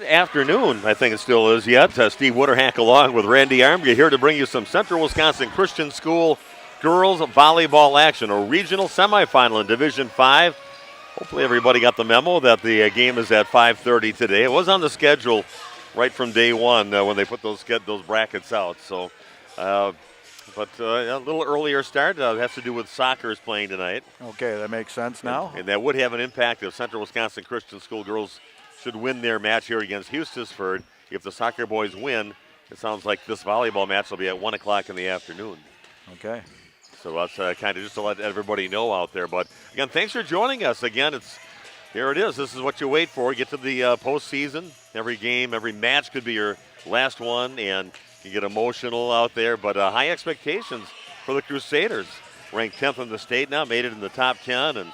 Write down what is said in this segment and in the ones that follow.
Afternoon, I think it still is yet. Steve Wooderhack along with Randy Armgren here to bring you some Central Wisconsin Christian School girls volleyball action, a regional semifinal in Division 5. Hopefully everybody got the memo that the game is at 5:30 today. It was on the schedule right from day one when they put those brackets out. So, but a little earlier start has to do with soccer is playing tonight. Okay, that makes sense now. And that would have an impact if Central Wisconsin Christian School girls should win their match here against Hustisford. If the soccer boys win, it sounds like this volleyball match will be at 1 o'clock in the afternoon. Okay. So that's kind of just to let everybody know out there. But again, thanks for joining us. Again, here it is. This is what you wait for. Get to the postseason. Every game, every match could be your last one, and you get emotional out there. But high expectations for the Crusaders. Ranked 10th in the state now, made it in the top 10, and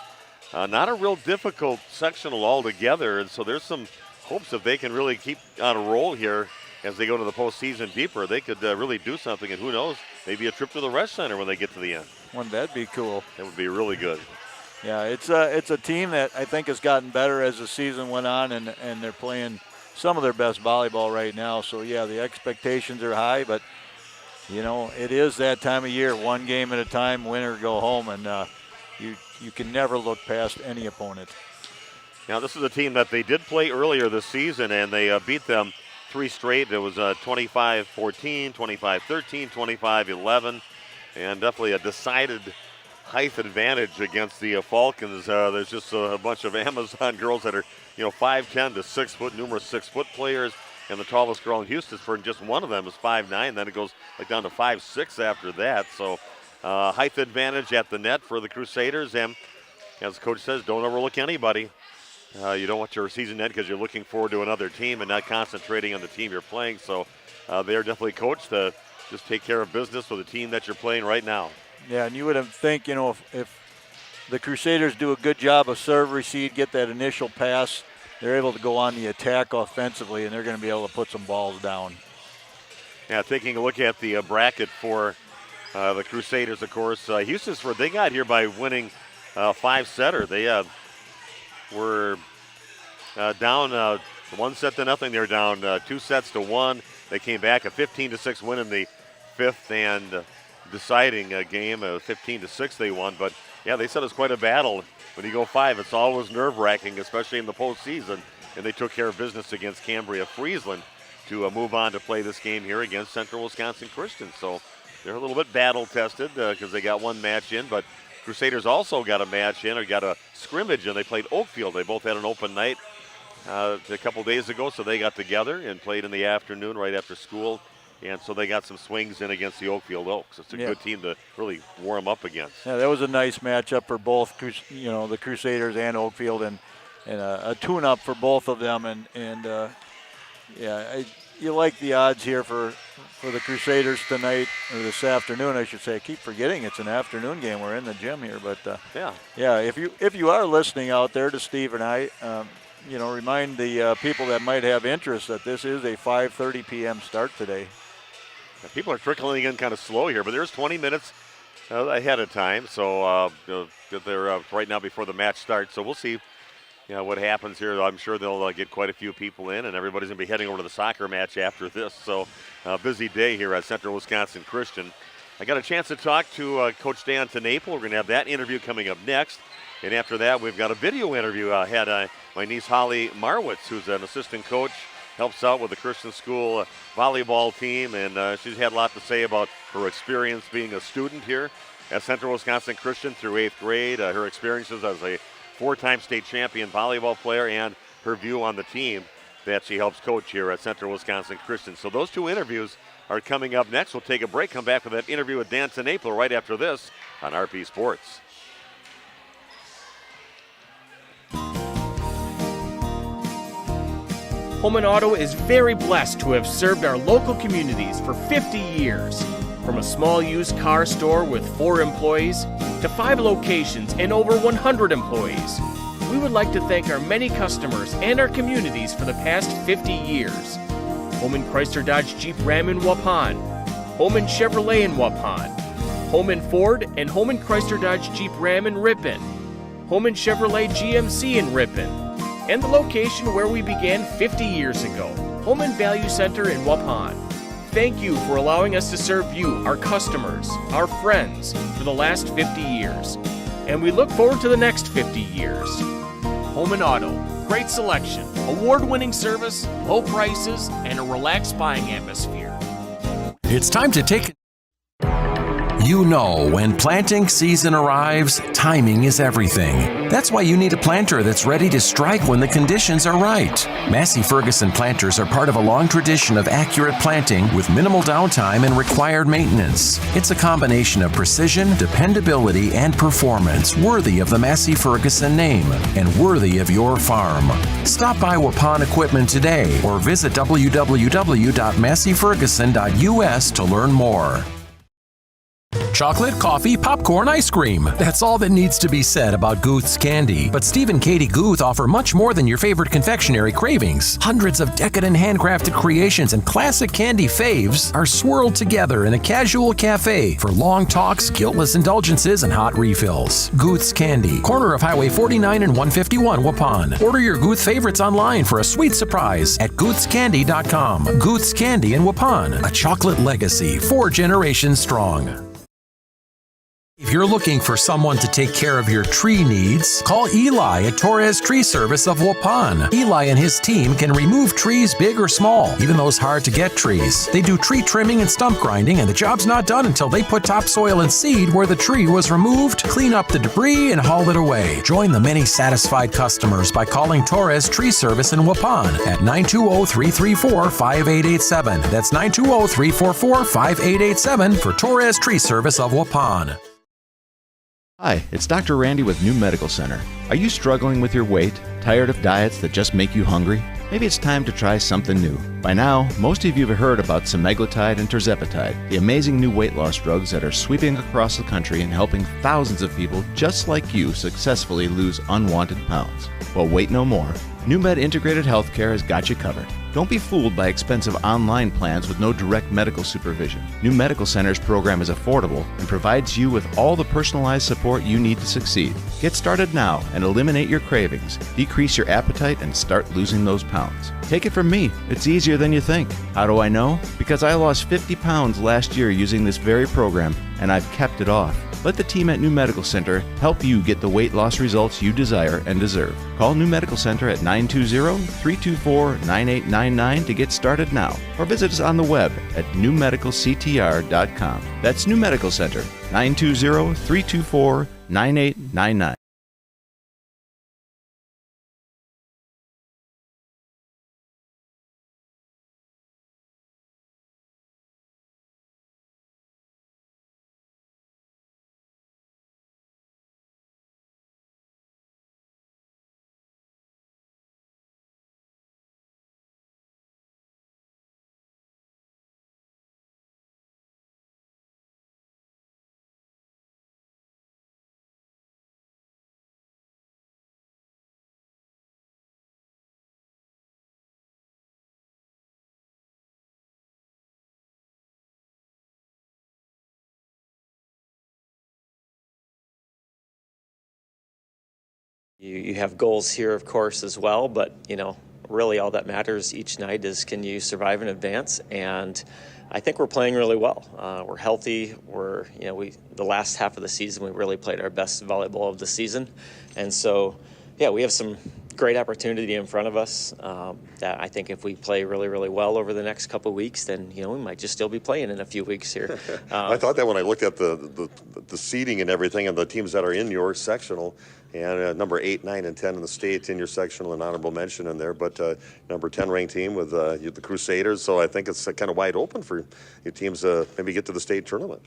not a real difficult sectional altogether, and so there's some hopes if they can really keep on a roll here as they go to the postseason deeper. They could really do something, and who knows, maybe a trip to the Resch Center when they get to the end. Wouldn't that be cool? That would be really good. Yeah, it's a team that I think has gotten better as the season went on, and they're playing some of their best volleyball right now. So, yeah, the expectations are high, but, you know, it is that time of year, one game at a time, win or go home, and you can never look past any opponent. Now, this is a team that they did play earlier this season, and they beat them 3 straight. It was 25-14, 25-13, 25-11, and definitely a decided height advantage against the Falcons. There's just a bunch of Amazon girls that are, 5'10" to 6 foot, numerous 6-foot players, and the tallest girl in Hustisford, and just one of them is 5'9". Then it goes down to 5'6" after that. So height advantage at the net for the Crusaders, and as the coach says, don't overlook anybody. You don't want your season end because you're looking forward to another team and not concentrating on the team you're playing. So they're definitely coached to just take care of business with the team that you're playing right now. Yeah, and you would think, if the Crusaders do a good job of serve, receive, get that initial pass, they're able to go on the attack offensively, and they're going to be able to put some balls down. Yeah, taking a look at the bracket for the Crusaders, of course, Hustisford, they got here by winning 5-setter. They were down 1-0. They were down 2-1. They came back a 15-6 win in the 5th and deciding game. 15-6 they won. But, yeah, they said it was quite a battle. When you go 5, it's always nerve-wracking, especially in the postseason. And they took care of business against Cambria Friesland to move on to play this game here against Central Wisconsin Christian. So they're a little bit battle-tested because they got one match in. But Crusaders also got a match in, or got a scrimmage, and they played Oakfield. They both had an open night a couple days ago, so they got together and played in the afternoon right after school. And so they got some swings in against the Oakfield Oaks. It's a good team to really warm up against. Yeah, that was a nice matchup for both, the Crusaders and Oakfield, and a tune-up for both of them. You like the odds here for the Crusaders tonight, or this afternoon, I should say. I keep forgetting it's an afternoon game. We're in the gym here, but if you are listening out there to Steve and I, remind the people that might have interest that this is a 5:30 p.m. start today. People are trickling in kind of slow here, but there's 20 minutes ahead of time. So they're right now before the match starts. So we'll see what happens here. I'm sure they'll get quite a few people in, and everybody's going to be heading over to the soccer match after this. So busy day here at Central Wisconsin Christian. I got a chance to talk to Coach Dan Tenaple. We're going to have that interview coming up next. And after that, we've got a video interview. I had my niece Holly Marwitz, who's an assistant coach, helps out with the Christian school volleyball team, and she's had a lot to say about her experience being a student here at Central Wisconsin Christian through 8th grade, her experiences as a 4-time state champion volleyball player, and her view on the team that she helps coach here at Central Wisconsin Christian. So those two interviews are coming up next. We'll take a break, come back with that interview with Dan Tenaple right after this on RP Sports. Holman Auto is very blessed to have served our local communities for 50 years. From a small used car store with 4 employees to 5 locations and over 100 employees, we would like to thank our many customers and our communities for the past 50 years. Holman Chrysler Dodge Jeep Ram in Waupun, Holman Chevrolet in Waupun, Holman Ford and Holman Chrysler Dodge Jeep Ram in Ripon, Holman Chevrolet GMC in Ripon, and the location where we began 50 years ago, Home and Value Center in Waupun. Thank you for allowing us to serve you, our customers, our friends, for the last 50 years. And we look forward to the next 50 years. Home and Auto, great selection, award-winning service, low prices, and a relaxed buying atmosphere. It's time to take... You know, when planting season arrives, timing is everything. That's why you need a planter that's ready to strike when the conditions are right. Massey Ferguson planters are part of a long tradition of accurate planting with minimal downtime and required maintenance. It's a combination of precision, dependability, and performance worthy of the Massey Ferguson name and worthy of your farm. Stop by Waupun Equipment today or visit www.masseyferguson.us to learn more. Chocolate, coffee, popcorn, ice cream. That's all that needs to be said about Guth's candy. But Steve and Katie Guth offer much more than your favorite confectionery cravings. Hundreds of decadent handcrafted creations and classic candy faves are swirled together in a casual cafe for long talks, guiltless indulgences, and hot refills. Guth's Candy, corner of Highway 49 and 151, Waupun. Order your Guth favorites online for a sweet surprise at guthscandy.com. Guth's Candy in Waupun, a chocolate legacy 4 generations strong. If you're looking for someone to take care of your tree needs, call Eli at Torres Tree Service of Waupun. Eli and his team can remove trees big or small, even those hard-to-get trees. They do tree trimming and stump grinding, and the job's not done until they put topsoil and seed where the tree was removed, clean up the debris, and haul it away. Join the many satisfied customers by calling Torres Tree Service in Waupun at 920-334-5887. That's 920-344-5887 for Torres Tree Service of Waupun. Hi, it's Dr. Randy with New Medical Center. Are you struggling with your weight? Tired of diets that just make you hungry? Maybe it's time to try something new. By now, most of you have heard about semaglutide and tirzepatide, the amazing new weight loss drugs that are sweeping across the country and helping thousands of people just like you successfully lose unwanted pounds. Well, wait no more. NewMed Integrated Healthcare has got you covered. Don't be fooled by expensive online plans with no direct medical supervision. New Medical Center's program is affordable and provides you with all the personalized support you need to succeed. Get started now and eliminate your cravings, decrease your appetite, and start losing those pounds. Take it from me, it's easier than you think. How do I know? Because I lost 50 pounds last year using this very program, and I've kept it off. Let the team at New Medical Center help you get the weight loss results you desire and deserve. Call New Medical Center at 920-324-9899 to get started now, or visit us on the web at newmedicalctr.com. That's New Medical Center, 920-324-9899. You have goals here, of course, as well, but, really all that matters each night is can you survive and advance, and I think we're playing really well. We're healthy. The last half of the season, we really played our best volleyball of the season, and so, we have some great opportunity in front of us that I think if we play really, really well over the next couple of weeks, then, we might just still be playing in a few weeks here. I thought that when I looked at the seeding and everything and the teams that are in your sectional, and number 8, 9, and 10 in the state in your sectional, an honorable mention in there, but number 10 ranked team with the Crusaders, so I think it's kind of wide open for your teams to maybe get to the state tournament.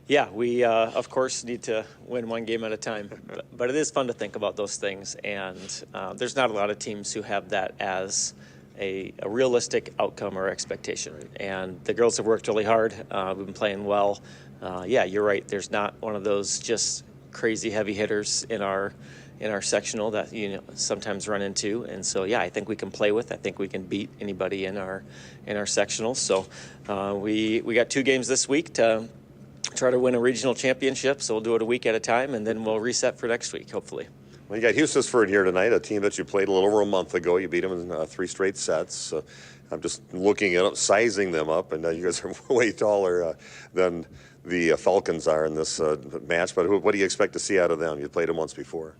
Yeah, we, of course, need to win one game at a time, but it is fun to think about those things, and there's not a lot of teams who have that as a realistic outcome or expectation, and the girls have worked really hard. We've been playing well. You're right, there's not one of those just crazy heavy hitters in our sectional that sometimes run into, and so I think we can play with. I think we can beat anybody in our sectionals. So we got 2 games this week to try to win a regional championship. So we'll do it a week at a time, and then we'll reset for next week, hopefully. Well, you got Hustisford here tonight, a team that you played a little over a month ago. You beat them in 3 straight sets. I'm just looking at them, sizing them up, and you guys are way taller than the Falcons are in this match. But what do you expect to see out of them? You played them once before.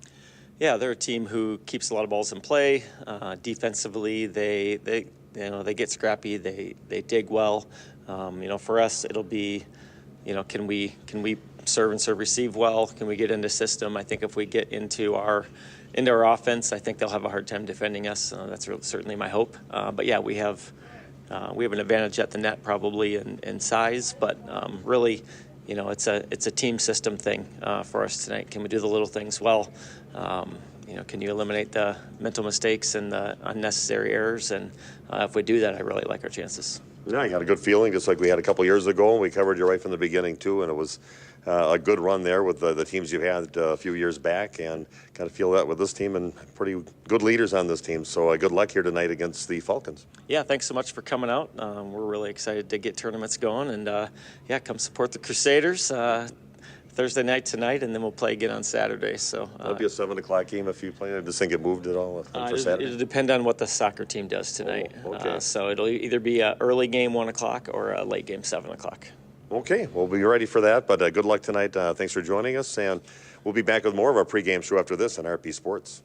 Yeah, they're a team who keeps a lot of balls in play. Defensively, they get scrappy. They dig well. For us, it'll be, can we serve and serve receive well? Can we get into system? I think if we get into our offense, I think they'll have a hard time defending us. That's certainly my hope. But yeah, we have an advantage at the net probably in size, but really, it's a team system thing for us tonight. Can we do the little things well? Can you eliminate the mental mistakes and the unnecessary errors? And if we do that, I really like our chances. Yeah, I got a good feeling, just like we had a couple years ago, and we covered you right from the beginning too, and it was a good run there with the teams you've had a few years back, and got to feel that with this team, and pretty good leaders on this team. So good luck here tonight against the Falcons. Yeah, thanks so much for coming out. We're really excited to get tournaments going, and come support the Crusaders. Thursday night tonight, and then we'll play again on Saturday. So that'll be a 7:00 game if you play. Does this thing get moved at all for Saturday? It'll depend on what the soccer team does tonight. Oh, okay. So it'll either be an early game 1:00 or a late game 7:00. Okay, we'll be ready for that. But good luck tonight. Thanks for joining us, and we'll be back with more of our pregame show after this on RP Sports.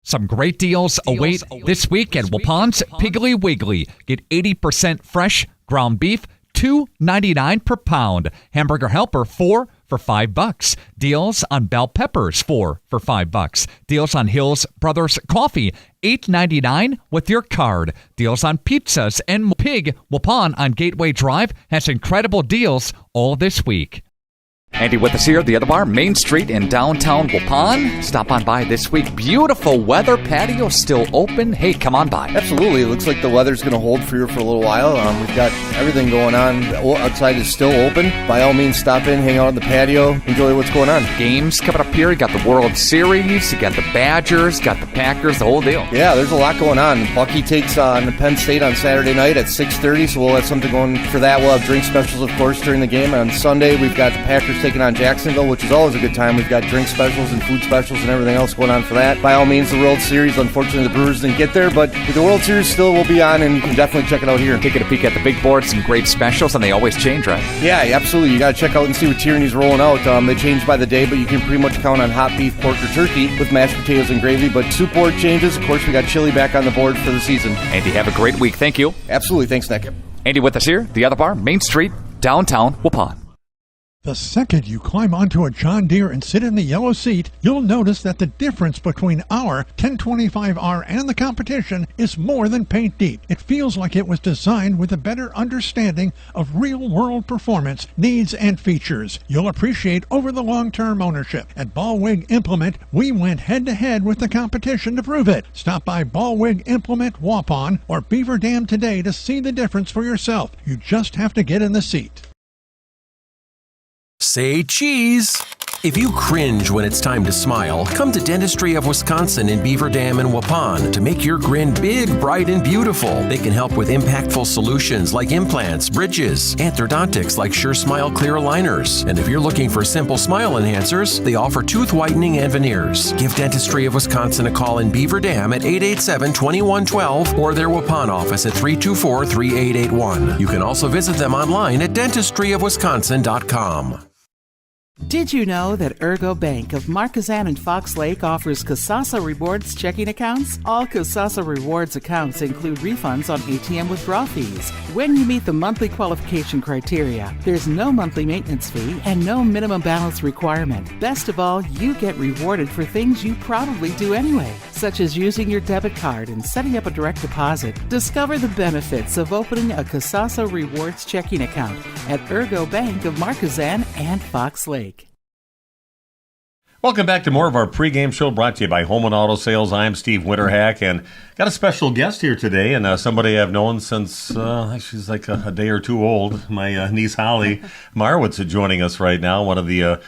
Some great deals await this week at Waupon's Piggly Wiggly. Get 80% fresh ground beef, $2.99 per pound. Hamburger helper, 4 for $5. Deals on bell peppers, 4 for $5. Deals on Hills Brothers coffee, $8.99 with your card. Deals on pizzas and Pig. Waupun on Gateway Drive has incredible deals all this week. Andy with us here at the Other Bar, Main Street in downtown Waupun. Stop on by this week. Beautiful weather. Patio still open. Hey, come on by. Absolutely. It looks like the weather's going to hold for you for a little while. We've got everything going on. Outside is still open. By all means, stop in, hang out on the patio, enjoy what's going on. Games coming up here. You got the World Series. You got the Badgers. Got the Packers. The whole deal. Yeah, there's a lot going on. Bucky takes on Penn State on Saturday night at 6:30, so we'll have something going for that. We'll have drink specials, of course, during the game. On Sunday, we've got the Packers taking on Jacksonville, which is always a good time. We've got drink specials and food specials and everything else going on for that. By all means, the World Series, unfortunately the Brewers didn't get there, but the World Series still will be on, and you can definitely check it out here. Taking a peek at the big board, some great specials, and they always change, right? Yeah, absolutely. You got to check out and see what Tierney's rolling out. They change by the day, but you can pretty much count on hot beef, pork, or turkey with mashed potatoes and gravy, but soup board changes. Of course, we got chili back on the board for the season. Andy, have a great week. Thank you. Absolutely. Thanks, Nick. Andy with us here, the Other Bar, Main Street, downtown Waupun. The second you climb onto a John Deere and sit in the yellow seat, you'll notice that the difference between our 1025R and the competition is more than paint deep. It feels like it was designed with a better understanding of real-world performance, needs, and features. You'll appreciate over the long-term ownership. At Ballwig Implement, we went head-to-head with the competition to prove it. Stop by Ballwig Implement Waupun or Beaver Dam today to see the difference for yourself. You just have to get in the seat. Say cheese. If you cringe when it's time to smile, come to Dentistry of Wisconsin in Beaver Dam and Waupun to make your grin big, bright, and beautiful. They can help with impactful solutions like implants, bridges, and orthodontics like Sure Smile clear aligners. And if you're looking for simple smile enhancers, they offer tooth whitening and veneers. Give Dentistry of Wisconsin a call in Beaver Dam at 887-2112 or their Waupun office at 324-3881. You can also visit them online at dentistryofwisconsin.com. Did you know that Ergo Bank of Marquezan and Fox Lake offers Kasasa Rewards checking accounts? All Kasasa Rewards accounts include refunds on ATM withdrawal fees. When you meet the monthly qualification criteria, there's no monthly maintenance fee and no minimum balance requirement. Best of all, you get rewarded for things you probably do anyway, such as using your debit card and setting up a direct deposit. Discover the benefits of opening a Kasasa Rewards checking account at Ergo Bank of Marquezan and Fox Lake. Welcome back to more of our pregame show brought to you by Home and Auto Sales. I'm Steve Winterhack, and got a special guest here today, and somebody I've known since she's like a day or two old. My niece Holly Marwitz is joining us right now, one of the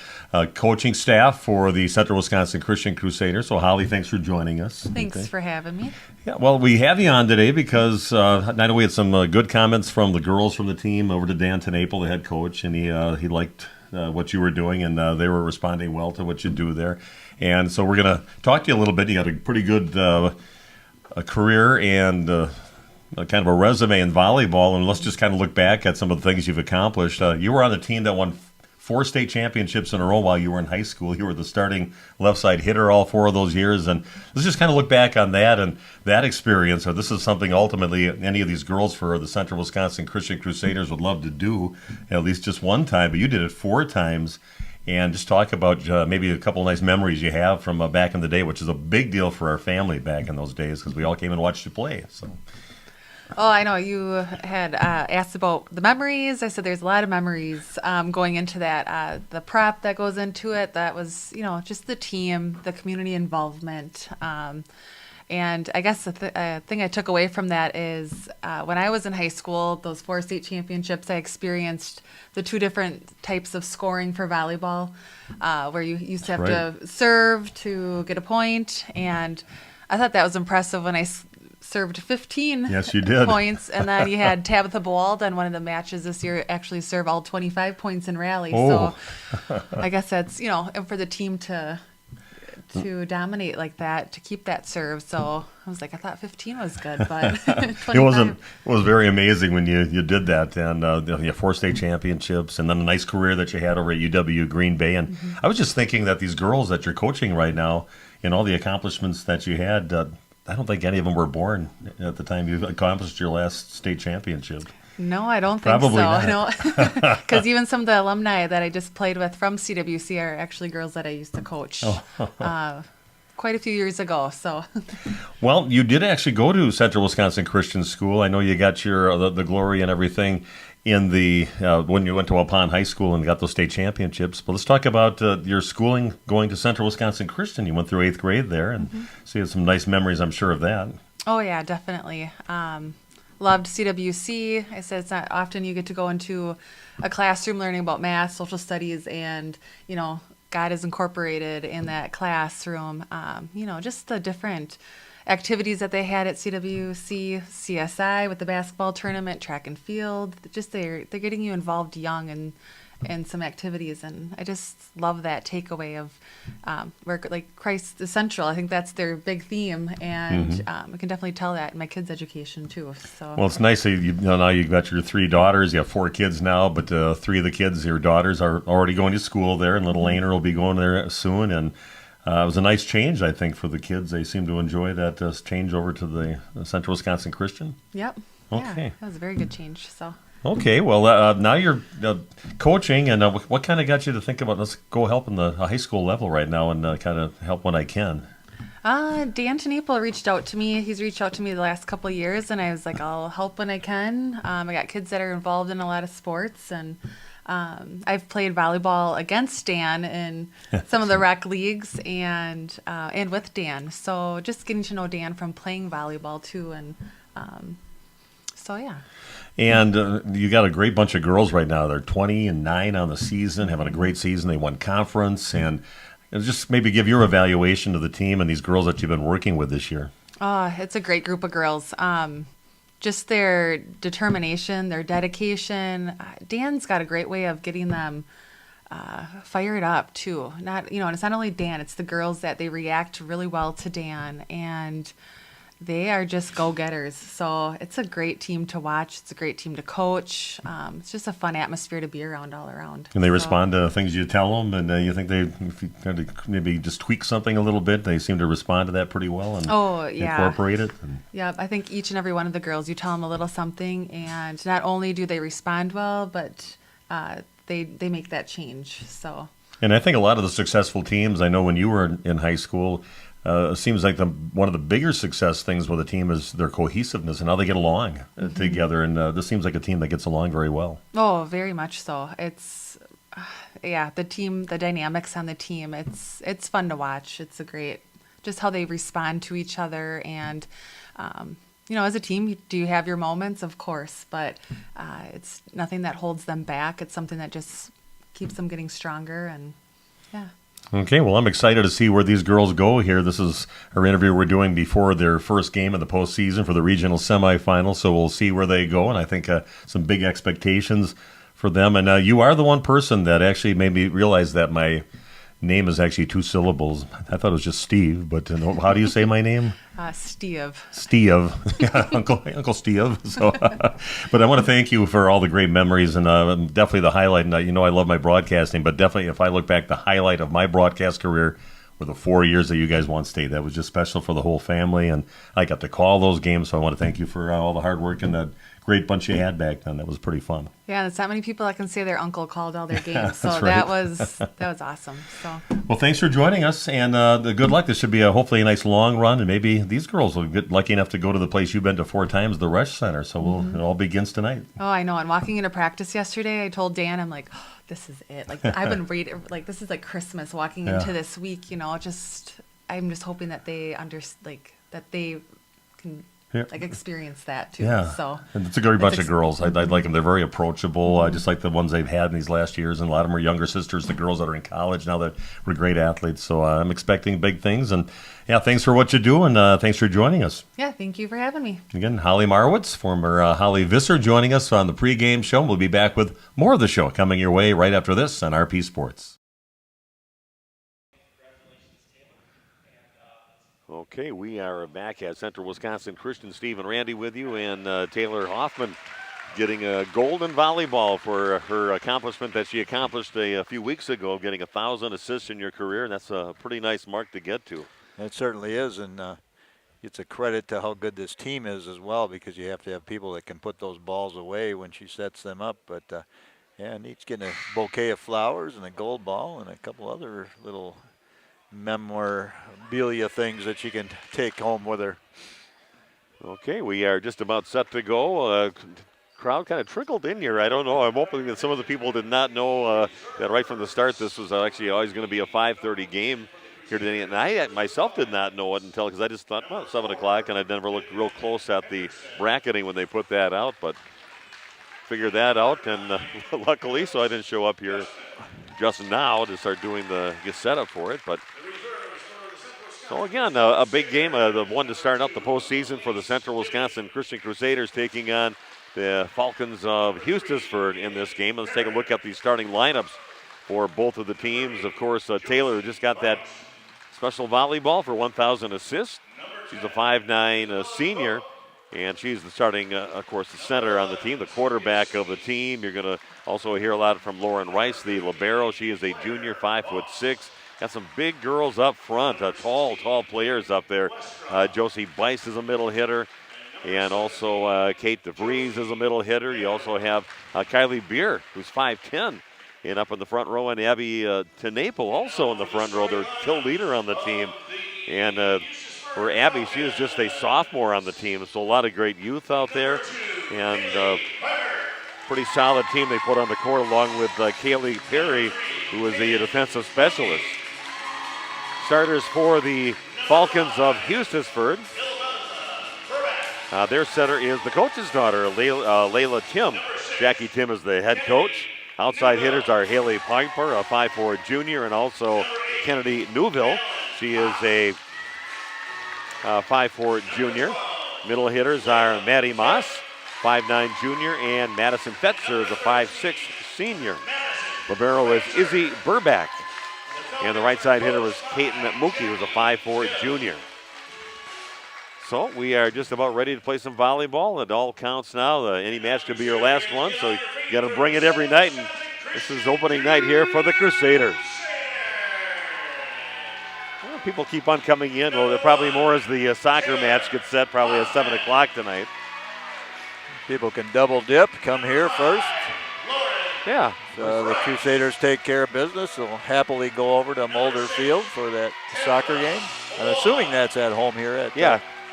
coaching staff for the Central Wisconsin Christian Crusaders. So, Holly, thanks for joining us. Thanks for having me. Yeah, well, we have you on today because I know we had some good comments from the girls from the team over to Dan Tenaple, the head coach, and he liked what you were doing, and they were responding well to what you do there. And so we're going to talk to you a little bit. You got a pretty good a career and kind of a resume in volleyball, and let's just kind of look back at some of the things you've accomplished. You were on the team that won 4 state championships in a row while you were in high school. You were the starting left side hitter all 4 of those years, and let's just kind of look back on that and that experience. Or this is something ultimately any of these girls for the Central Wisconsin Christian Crusaders would love to do at least just one time, but you did it 4 times. And just talk about maybe a couple of nice memories you have from back in the day, which is a big deal for our family back in those days because we all came and watched you play. So. Oh, I know. You had asked about the memories. I said there's a lot of memories going into that. The prep that goes into it, that was, just the team, the community involvement. And I guess the thing I took away from that is when I was in high school, those 4 state championships, I experienced the 2 different types of scoring for volleyball, where you used to have to serve to get a point. And I thought that was impressive when I served 15 yes, you did. points, and then you had Tabitha Boald on one of the matches this year actually serve all 25 points in rally. Oh. So I guess that's, and for the team to dominate like that, to keep that serve. So I was like, I thought 15 was good, but 25. It was very amazing when you did that, and you 4 state championships, and then a nice career that you had over at UW Green Bay. And I was just thinking that these girls that you're coaching right now, and all the accomplishments that you had, I don't think any of them were born at the time you accomplished your last state championship. No, I don't think Probably so. not. No, because even some of the alumni that I just played with from CWC are actually girls that I used to coach quite a few years ago. So, well, you did actually go to Central Wisconsin Christian School. I know you got your the glory and everything in the when you went to Waupun High School and got those state championships. But let's talk about your schooling going to Central Wisconsin Christian. You went through 8th grade there, and so you had some nice memories, I'm sure, of that. Oh yeah, definitely. Loved CWC. I said it's not often you get to go into a classroom learning about math, social studies, and God is incorporated in that classroom. Just the different activities that they had at CWC, CSI with the basketball tournament, track and field. Just they're getting you involved young and some activities, and I just love that takeaway of where like Christ is central. I think that's their big theme, and I can definitely tell that in my kids' education too. So well, it's nice that now you've got your 3 daughters. You have 4 kids now, but 3 of the kids, your daughters, are already going to school there, and little Laner will be going there soon. And it was a nice change, I think, for the kids. They seem to enjoy that change over to the Central Wisconsin Christian. Yep. Okay. Yeah, that was a very good change. So. Okay, well, now you're coaching, and what kind of got you to think about let's go help in the high school level right now and kind of help when I can? Dan TeNapel reached out to me. He's reached out to me the last couple of years, and I was like, I'll help when I can. I got kids that are involved in a lot of sports, and I've played volleyball against Dan in some of the rec leagues and with Dan. So just getting to know Dan from playing volleyball too, and so yeah. And you got a great bunch of girls right now. They're 20-9 on the season, having a great season. They won conference, and just maybe give your evaluation of the team and these girls that you've been working with this year. Oh, it's a great group of girls. Just their determination, their dedication. Dan's got a great way of getting them fired up too. And it's not only Dan; it's the girls that they react really well to Dan, and they are just go-getters. So it's a great team to watch. It's a great team to coach. It's just a fun atmosphere to be around all around. And they respond to things you tell them, and you think if you kind of maybe just tweak something a little bit, they seem to respond to that pretty well and incorporate it. Yeah, I think each and every one of the girls, you tell them a little something, and not only do they respond well, but they make that change. So. And I think a lot of the successful teams, I know when you were in high school, it seems like one of the bigger success things with a team is their cohesiveness and how they get along together. And this seems like a team that gets along very well. Oh, very much so. It's, the team, the dynamics on the team, it's fun to watch. It's a great, just how they respond to each other. And, as a team, do you have your moments? Of course, but it's nothing that holds them back. It's something that just keeps them getting stronger, and yeah. Okay, well, I'm excited to see where these girls go here. This is our interview we're doing before their first game of the postseason for the regional semifinals, so we'll see where they go, and I think some big expectations for them. And you are the one person that actually made me realize that my name is actually 2 syllables. I thought it was just Steve, but how do you say my name? Steve. Steve. Yeah, Uncle Steve. So, but I want to thank you for all the great memories, and definitely the highlight. And I love my broadcasting, but definitely if I look back, the highlight of my broadcast career were the 4 years that you guys won state. That was just special for the whole family, and I got to call those games, so I want to thank you for all the hard work and that great bunch you had back then. That was pretty fun. Yeah, there's not many people that can say their uncle called all their games, so right. that was awesome. So well, thanks for joining us, and good luck. This should be hopefully a nice long run, and maybe these girls will get lucky enough to go to the place you've been to 4 times, the Rush Center. So it all begins tonight. Oh, I know. And walking into practice yesterday, I told Dan, I'm like, oh, this is it. Like I've been waiting. Like this is like Christmas walking into this week. I'm just hoping that they that they can. Yeah. Like experience that too. Yeah, so and it's a great bunch of girls. I like them. They're very approachable. I just like the ones they've had in these last years, and a lot of them are younger sisters. The girls that are in college now that were great athletes. So I'm expecting big things. And yeah, thanks for what you do, and thanks for joining us. Yeah, thank you for having me. Again, Holly Marwitz, former Holly Visser, joining us on the pregame show. We'll be back with more of the show coming your way right after this on RP Sports. Okay, we are back at Central Wisconsin Christian. Steve and Randy with you, and Taylor Hoffman getting a gold in volleyball for her accomplishment that she accomplished a few weeks ago, getting 1,000 assists in your career, and that's a pretty nice mark to get to. It certainly is, and it's a credit to how good this team is as well, because you have to have people that can put those balls away when she sets them up. But and each getting a bouquet of flowers and a gold ball and a couple other little memorabilia things that she can take home with her. Okay, we are just about set to go. Crowd kind of trickled in here. I don't know. I'm hoping that some of the people did not know that right from the start this was actually always going to be a 5:30 game here today. And I myself did not know it until, because I just thought, well, 7 o'clock, and I never looked real close at the bracketing when they put that out, but figured that out, and luckily, so I didn't show up here just now to start doing get set up for it. But so again, a big game, the one to start out the postseason for the Central Wisconsin Christian Crusaders, taking on the Falcons of Hustisford in this game. Let's take a look at the starting lineups for both of the teams. Of course, Taylor just got that special volleyball for 1,000 assists. She's a 5'9" senior, and she's the starting, of course, the center on the team, the quarterback of the team. You're going to also hear a lot from Lauren Rice, the libero. She is a junior, 5'6". Got some big girls up front, tall players up there. Josie Bice is a middle hitter, and also Kate DeVries is a middle hitter. You also have Kylie Beer, who's 5'10", and up in the front row, and Abby Tenaple also in the front row. They're kill leader on the team. And for Abby, she is just a sophomore on the team, so a lot of great youth out there, and pretty solid team they put on the court, along with Kaylee Perry, who is the defensive specialist. Starters for the Falcons of Hustisford. Their center is the coach's daughter, Layla Tim. Jackie Tim is the head coach. Outside hitters are Haley Piper, a 5'4" junior, and also Kennedy Newville. She is a 5'4" junior. Middle hitters are Maddie Moss, 5'9" junior, and Madison Fetzer is a 5'6" senior. Libero is Izzy Burback. And the right side hitter was Kaiten Mookie, who's a 5'4" junior. So we are just about ready to play some volleyball. It all counts now. Any match could be your last one, so you got to bring it every night. And this is opening night here for the Crusaders. Well, people keep on coming in. Well, there probably more as the soccer match gets set, probably at 7 o'clock tonight. People can double dip, come here first. Yeah. The Crusaders take care of business. They'll happily go over to Mulder Field for that soccer game. I'm assuming that's at home here.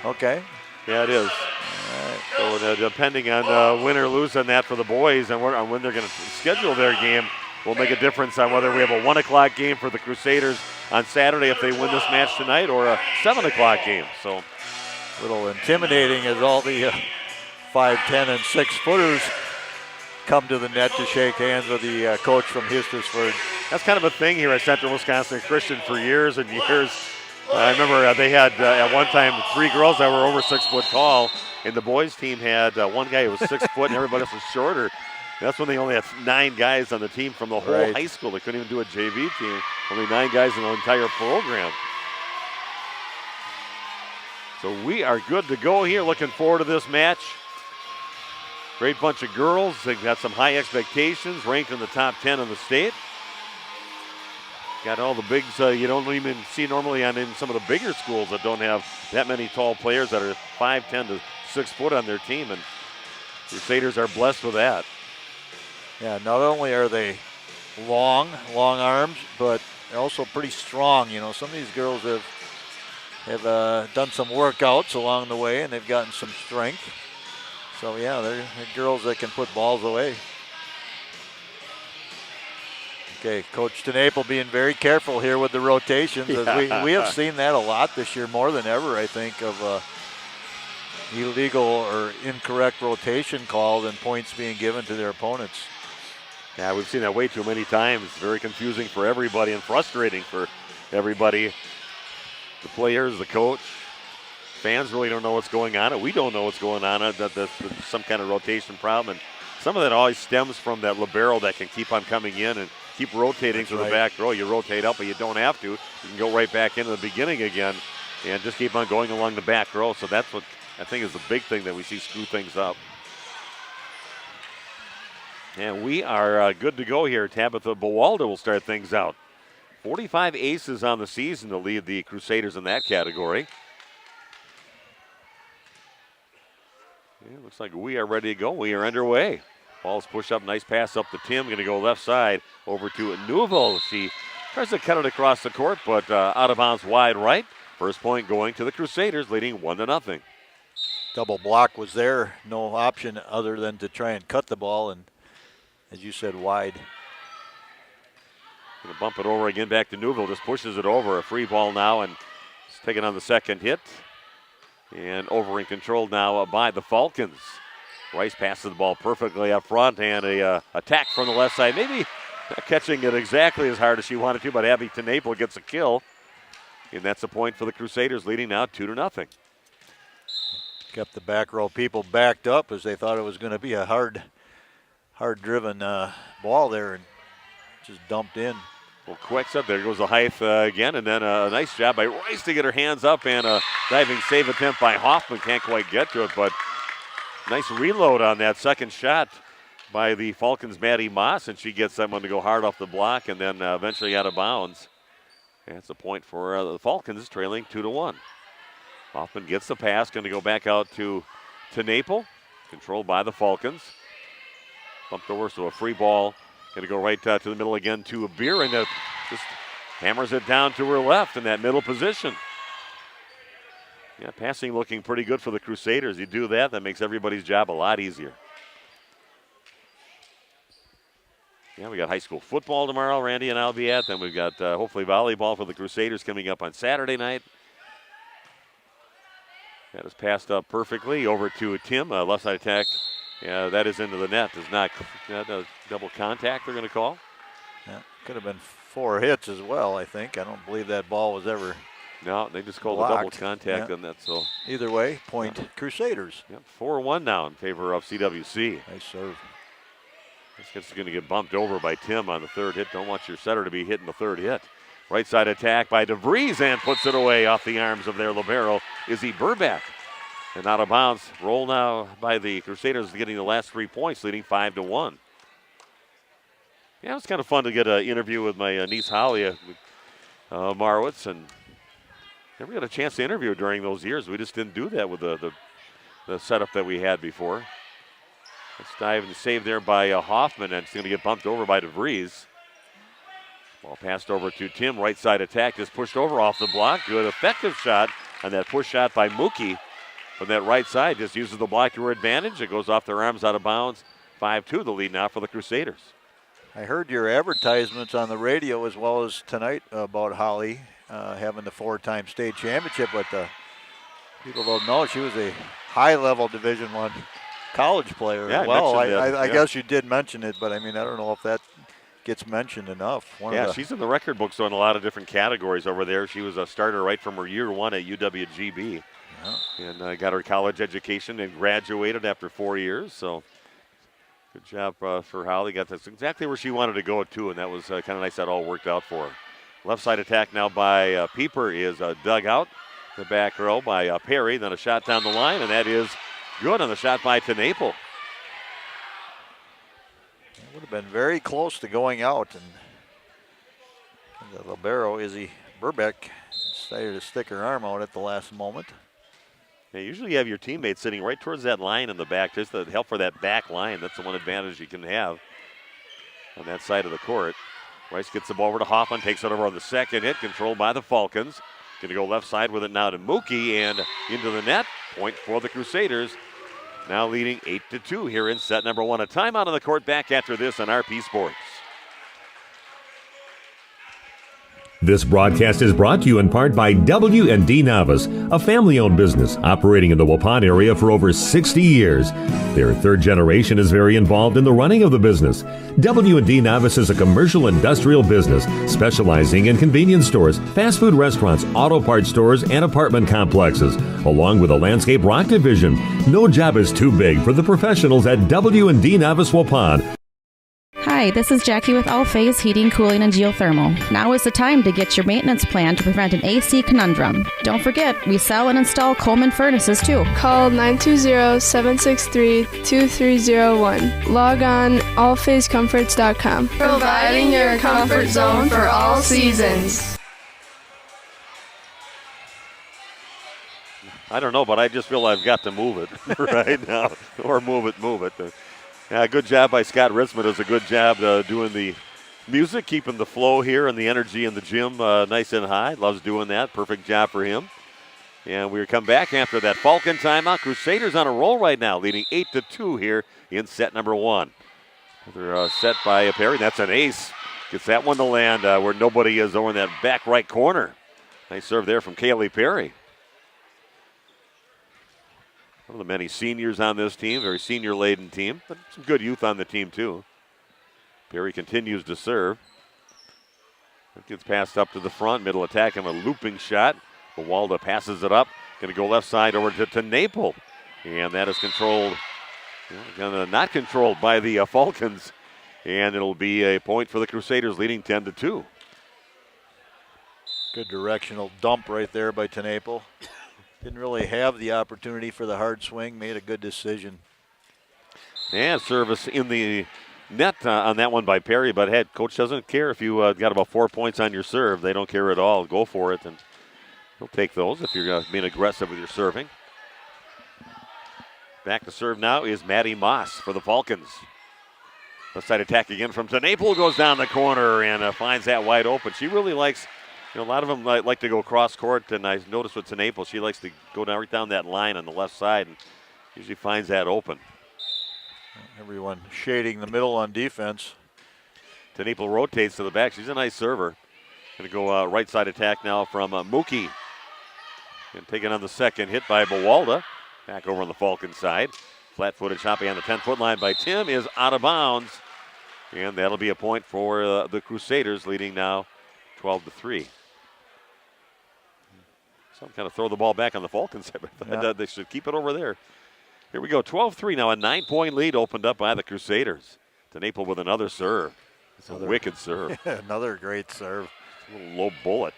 Okay. Yeah, it is. All right. So depending on win or lose on that for the boys and when they're going to schedule their game will make a difference on whether we have a 1 o'clock game for the Crusaders on Saturday if they win this match tonight, or a 7 o'clock game. So a little intimidating as all the 5'10" and 6-footers come to the net to shake hands with the coach from Hustisford. That's kind of a thing here at Central Wisconsin Christian for years and years. I remember they had at one time 3 girls that were over 6 foot tall, and the boys team had one guy who was 6 foot and everybody else was shorter. That's when they only had 9 guys on the team from the whole high school. They couldn't even do a JV team. Only 9 guys in the entire program. So we are good to go here. Looking forward to this match. Great bunch of girls. They've got some high expectations, ranked in the top 10 in the state. Got all the bigs you don't even see normally in some of the bigger schools that don't have that many tall players that are 5'10" to 6 foot on their team. And Crusaders are blessed with that. Yeah, not only are they long arms, but they're also pretty strong. You know, some of these girls have done some workouts along the way, and they've gotten some strength. So, yeah, they're girls that can put balls away. Okay, Coach TeNaple being very careful here with the rotations. As we have seen that a lot this year, more than ever, I think, of illegal or incorrect rotation calls and points being given to their opponents. Yeah, we've seen that way too many times. Very confusing for everybody and frustrating for everybody. The players, the coach, fans really don't know what's going on. We don't know what's going on. That there's some kind of rotation problem. And some of that always stems from that libero that can keep on coming in and keep rotating to the back row. You rotate up, but you don't have to. You can go right back into the beginning again and just keep on going along the back row. So that's what I think is the big thing that we see screw things up. And we are good to go here. Tabitha Bowalda will start things out. 45 aces on the season to lead the Crusaders in that category. Yeah, looks like we are ready to go. We are underway. Ball's pushed up, nice pass up to Tim. Going to go left side over to Newville. She tries to cut it across the court, but out of bounds wide right. First point going to the Crusaders, leading 1-0. Double block was there. No option other than to try and cut the ball, and as you said, wide. Going to bump it over again back to Newville. Just pushes it over. A free ball now, and it's taken on the second hit. And over in control now by the Falcons. Rice passes the ball perfectly up front, and a attack from the left side. Maybe not catching it exactly as hard as she wanted to, but Abby TeNaple gets a kill. And that's a point for the Crusaders, leading now 2-0. Kept the back row people backed up as they thought it was going to be a hard-driven ball there, and just dumped in. Well, quick up. There goes the height again, and then a nice job by Rice to get her hands up, and a diving save attempt by Hoffman. Can't quite get to it, but nice reload on that second shot by the Falcons' Maddie Moss, and she gets that one to go hard off the block and then eventually out of bounds. That's a point for the Falcons, trailing 2-1. Hoffman gets the pass, going to go back out to TeNaple, controlled by the Falcons. Bumped over, so a free ball. Going to go right to the middle again to Beer, and just hammers it down to her left in that middle position. Yeah, passing looking pretty good for the Crusaders. You do that, that makes everybody's job a lot easier. Yeah, we got high school football tomorrow, Randy and I'll be at. Then we've got hopefully volleyball for the Crusaders coming up on Saturday night. That is passed up perfectly over to Tim, left side attack. Yeah, that is into the net. Does not double contact they're going to call. Yeah, could have been 4 hits as well, I think. I don't believe that ball was ever No, they just called blocked. a double contact on that. So either way, point Crusaders. Yep, 4-1 now in favor of CWC. Nice serve. This is going to get bumped over by Tim on the third hit. Don't want your setter to be hitting the third hit. Right side attack by DeVries, and puts it away off the arms of their libero, Izzy Burback. And out of bounds. Roll now by the Crusaders, getting the last 3 points, leading 5-1. Yeah, it was kind of fun to get an interview with my niece Holly Marwitz, and never got a chance to interview during those years. We just didn't do that with the setup that we had before. Let's dive and save there by Hoffman, and it's going to get bumped over by DeVries. Ball passed over to Tim, right side attack, just pushed over off the block. Good effective shot, and that push shot by Mookie from that right side just uses the block to her advantage. It goes off their arms out of bounds. 5-2 the lead now for the Crusaders. I heard your advertisements on the radio as well as tonight about Holly having the 4-time state championship, but people don't know she was a high-level Division I college player as well. I guess you did mention it, but I mean, I don't know if that gets mentioned enough. She's in the record books in a lot of different categories over there. She was a starter right from her year 1 at UWGB. And got her college education and graduated after 4 years. So Good job for Holly. Got this exactly where she wanted to go, too, and that was kind of nice that all worked out for her. Left side attack now by Pieper is dug out. The back row by Perry. Then a shot down the line, and that is good on the shot by TeNaple. It would have been very close to going out, and the libero, Izzy Burbeck, decided to stick her arm out at the last moment. Yeah, usually you have your teammates sitting right towards that line in the back, just to help for that back line. That's the one advantage you can have on that side of the court. Rice gets the ball over to Hoffman, takes it over on the second hit, controlled by the Falcons. Going to go left side with it now to Mookie and into the net. Point for the Crusaders. Now leading 8-2 here in set number 1. A timeout on the court back after this on RP Sports. This broadcast is brought to you in part by W&D Navas, a family-owned business operating in the Waupun area for over 60 years. Their third generation is very involved in the running of the business. W&D Navas is a commercial industrial business specializing in convenience stores, fast food restaurants, auto parts stores, and apartment complexes, along with a landscape rock division. No job is too big for the professionals at W&D Navas Waupun. Hi, this is Jackie with All Phase Heating, Cooling, and Geothermal. Now is the time to get your maintenance plan to prevent an AC conundrum. Don't forget, we sell and install Coleman furnaces too. Call 920-763-2301. Log on allphasecomforts.com. Providing your comfort zone for all seasons. I don't know, but I just feel I've got to move it right now. Or move it. Good job by Scott Ritzman. Does a good job doing the music, keeping the flow here and the energy in the gym nice and high. Loves doing that. Perfect job for him. And we come back after that Falcon timeout. Crusaders on a roll right now, leading 8-2 here in set number 1. They're set by Perry. That's an ace. Gets that one to land where nobody is over in that back right corner. Nice serve there from Kaylee Perry. One of the many seniors on this team, very senior-laden team, but some good youth on the team too. Perry continues to serve. It gets passed up to the front, middle attack, and a looping shot. Bawalda passes it up, going to go left side over to TeNaple. And that is controlled, not controlled by the Falcons. And it'll be a point for the Crusaders, leading 10-2. Good directional dump right there by TeNaple. Didn't really have the opportunity for the hard swing. Made a good decision. And service in the net on that one by Perry. But head coach doesn't care if you got about 4 points on your serve. They don't care at all. Go for it, and he'll take those if you're being aggressive with your serving. Back to serve now is Maddie Moss for the Falcons. Left side attack again from TeNaple. Goes down the corner and finds that wide open. She really likes. A lot of them like to go cross court, and I noticed with TeNaple, she likes to go right down that line on the left side and usually finds that open. Everyone shading the middle on defense. TeNaple rotates to the back. She's a nice server. Going to go right side attack now from Mookie. And taken on the second hit by Bawalda. Back over on the Falcon side. Flat-footed shot behind the 10-foot line by Tim is out of bounds. And that'll be a point for the Crusaders, leading now 12-3. Some kind of throw the ball back on the Falcons. They should keep it over there. Here we go, 12-3 now. A 9-point lead opened up by the Crusaders. TeNaple with another serve. It's a wicked serve. Another great serve. A little low bullet.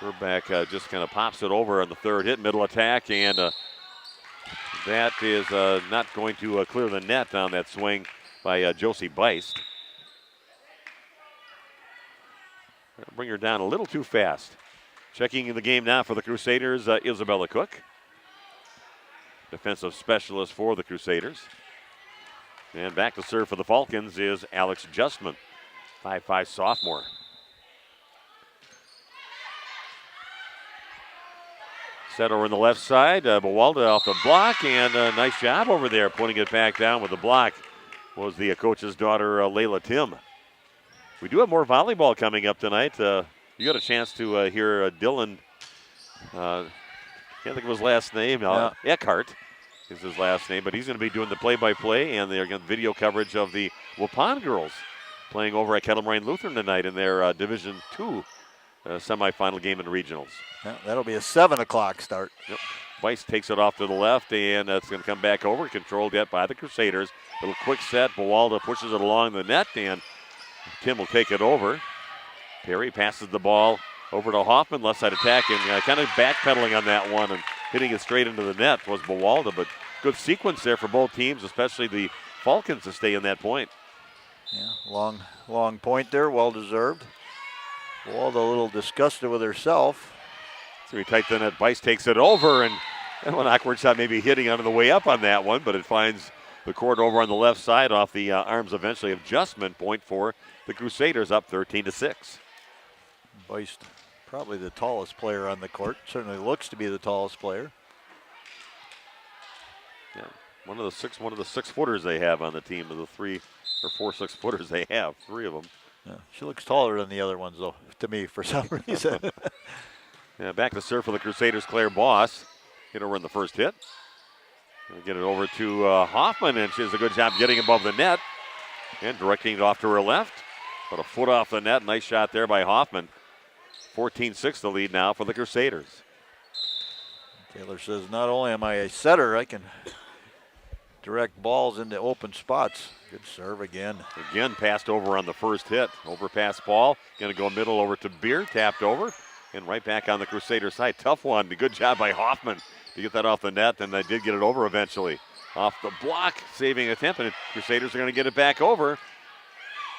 Burback just kind of pops it over on the third hit, middle attack, and that is not going to clear the net on that swing by Josie Beist. Bring her down a little too fast. Checking in the game now for the Crusaders, Isabella Cook. Defensive specialist for the Crusaders. And back to serve for the Falcons is Alex Justman, 5'5" sophomore. Set over on the left side, Bawalda off the block, and a nice job over there putting it back down with the block was the coach's daughter, Layla Tim. We do have more volleyball coming up tonight. You got a chance to hear Dylan, can't think of his last name, Eckhart is his last name, but he's going to be doing the play-by-play, and they're going to video coverage of the Waupun girls playing over at Kettle Moraine Lutheran tonight in their Division II semifinal game in regionals. Yeah, that'll be a 7 o'clock start. Yep. Weiss takes it off to the left, and it's going to come back over, controlled yet by the Crusaders. Little quick set. Buwalda pushes it along the net, and Tim will take it over. Perry passes the ball over to Hoffman, left side attack, and kind of backpedaling on that one and hitting it straight into the net was Buwalda, but good sequence there for both teams, especially the Falcons to stay in that point. Yeah, long point there, well deserved. Buwalda a little disgusted with herself. So he tight the net. Weiss takes it over, and an awkward shot, maybe hitting on the way up on that one, but it finds the court over on the left side off the arms eventually. Adjustment point for the Crusaders, up 13-6. Weiss, probably the tallest player on the court. Certainly looks to be the tallest player. Yeah, one of the 6-footers they have on the team, of the 3 or 4 6-footers they have, 3 of them. Yeah, she looks taller than the other ones, though, to me, for some reason. Yeah, back to serve for the Crusaders, Claire Boss. Hit over in the first hit. Gonna get it over to Hoffman, and she does a good job getting above the net and directing it off to her left. But a foot off the net. Nice shot there by Hoffman. 14-6 the lead now for the Crusaders. Taylor says, not only am I a setter, I can direct balls into open spots. Good serve again. Again, passed over on the first hit. Overpass ball. Going to go middle over to Beer. Tapped over. And right back on the Crusader side. Tough one. Good job by Hoffman to get that off the net. And they did get it over eventually. Off the block. Saving attempt. And the Crusaders are going to get it back over.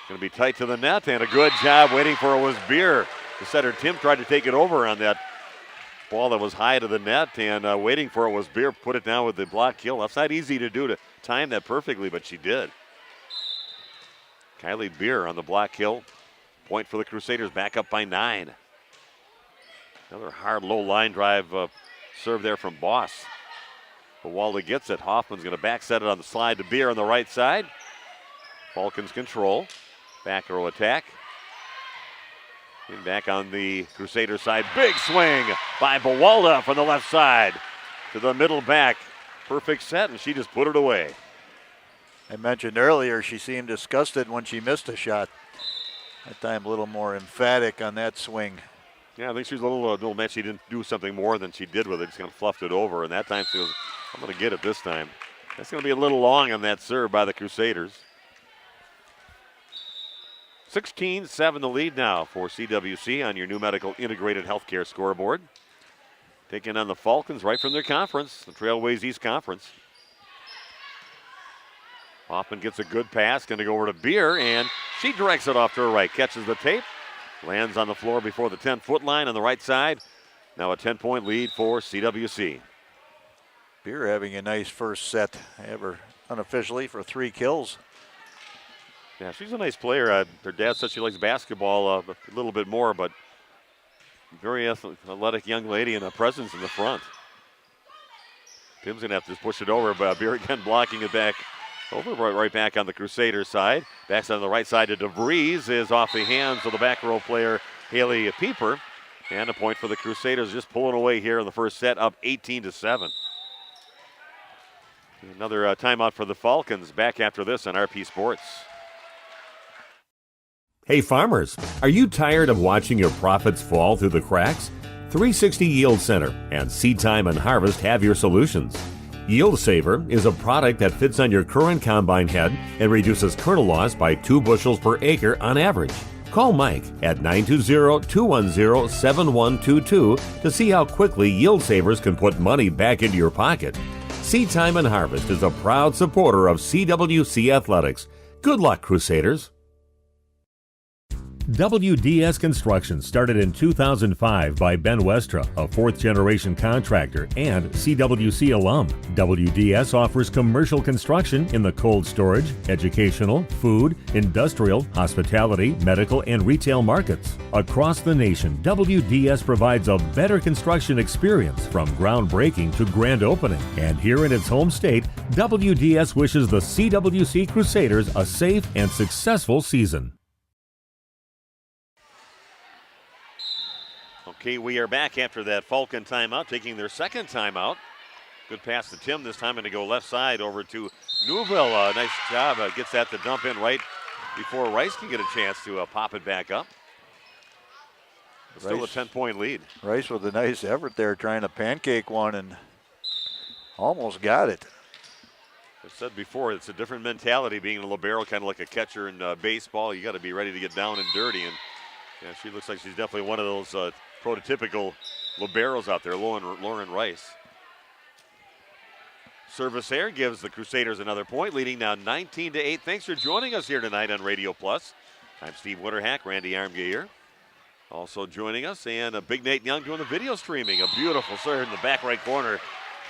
Going to be tight to the net. And a good job waiting for it was Beer. The setter Tim tried to take it over on that ball that was high to the net. And waiting for it was Beer. Put it down with the block kill. That's not easy to do, to time that perfectly, but she did. Kylie Beer on the block kill. Point for the Crusaders, back up by 9. Another hard low line drive serve there from Boss. Buwalda gets it. Hoffman's going to back set it on the slide to Beer on the right side. Falcons control. Back row attack. And back on the Crusader side. Big swing by Buwalda from the left side to the middle back. Perfect set, and she just put it away. I mentioned earlier she seemed disgusted when she missed a shot. That time a little more emphatic on that swing. Yeah, I think she was a little mad she didn't do something more than she did with it. Just kind of fluffed it over, and that time she goes, I'm going to get it this time. That's going to be a little long on that serve by the Crusaders. 16-7 the lead now for CWC on your new medical integrated healthcare scoreboard. Taking on the Falcons right from their conference, the Trailways East Conference. Hoffman gets a good pass, going to go over to Beer, and she directs it off to her right. Catches the tape, lands on the floor before the 10-foot line on the right side. Now a 10-point lead for CWC. Beer having a nice first set ever unofficially for 3 kills. Yeah, she's a nice player. Her dad said she likes basketball a little bit more, but very athletic young lady and a presence in the front. Tim's going to have to push it over, but Beer again blocking it back. Over right back on the Crusader side. Backs on the right side to DeVries, is off the hands of the back row player, Haley Pieper. And a point for the Crusaders, just pulling away here in the first set, up 18-7. Another timeout for the Falcons. Back after this on RP Sports. Hey farmers, are you tired of watching your profits fall through the cracks? 360 Yield Center and Seed Time and Harvest have your solutions. Yield Saver is a product that fits on your current combine head and reduces kernel loss by 2 bushels per acre on average. Call Mike at 920-210-7122 to see how quickly Yield Savers can put money back into your pocket. Seed Time and Harvest is a proud supporter of CWC Athletics. Good luck, Crusaders. WDS Construction started in 2005 by Ben Westra, a 4th-generation contractor and CWC alum. WDS offers commercial construction in the cold storage, educational, food, industrial, hospitality, medical, and retail markets. Across the nation, WDS provides a better construction experience from groundbreaking to grand opening. And here in its home state, WDS wishes the CWC Crusaders a safe and successful season. Okay, we are back after that Falcon timeout, taking their second timeout. Good pass to Tim this time, and to go left side over to Newville. Nice job. Gets that to dump in right before Rice can get a chance to pop it back up. Still a 10-point lead. Rice with a nice effort there, trying to pancake one, and Almost got it. I've said before, it's a different mentality being a libero, kind of like a catcher in baseball. You got to be ready to get down and dirty. And yeah, she looks like she's definitely one of those prototypical liberos out there, Lauren Rice. Service error gives the Crusaders another point, leading now 19-8. Thanks for joining us here tonight on Radio Plus. I'm Steve Winterhack, Randy Armgay also joining us, and Big Nate Young doing the video streaming. A beautiful serve in the back right corner.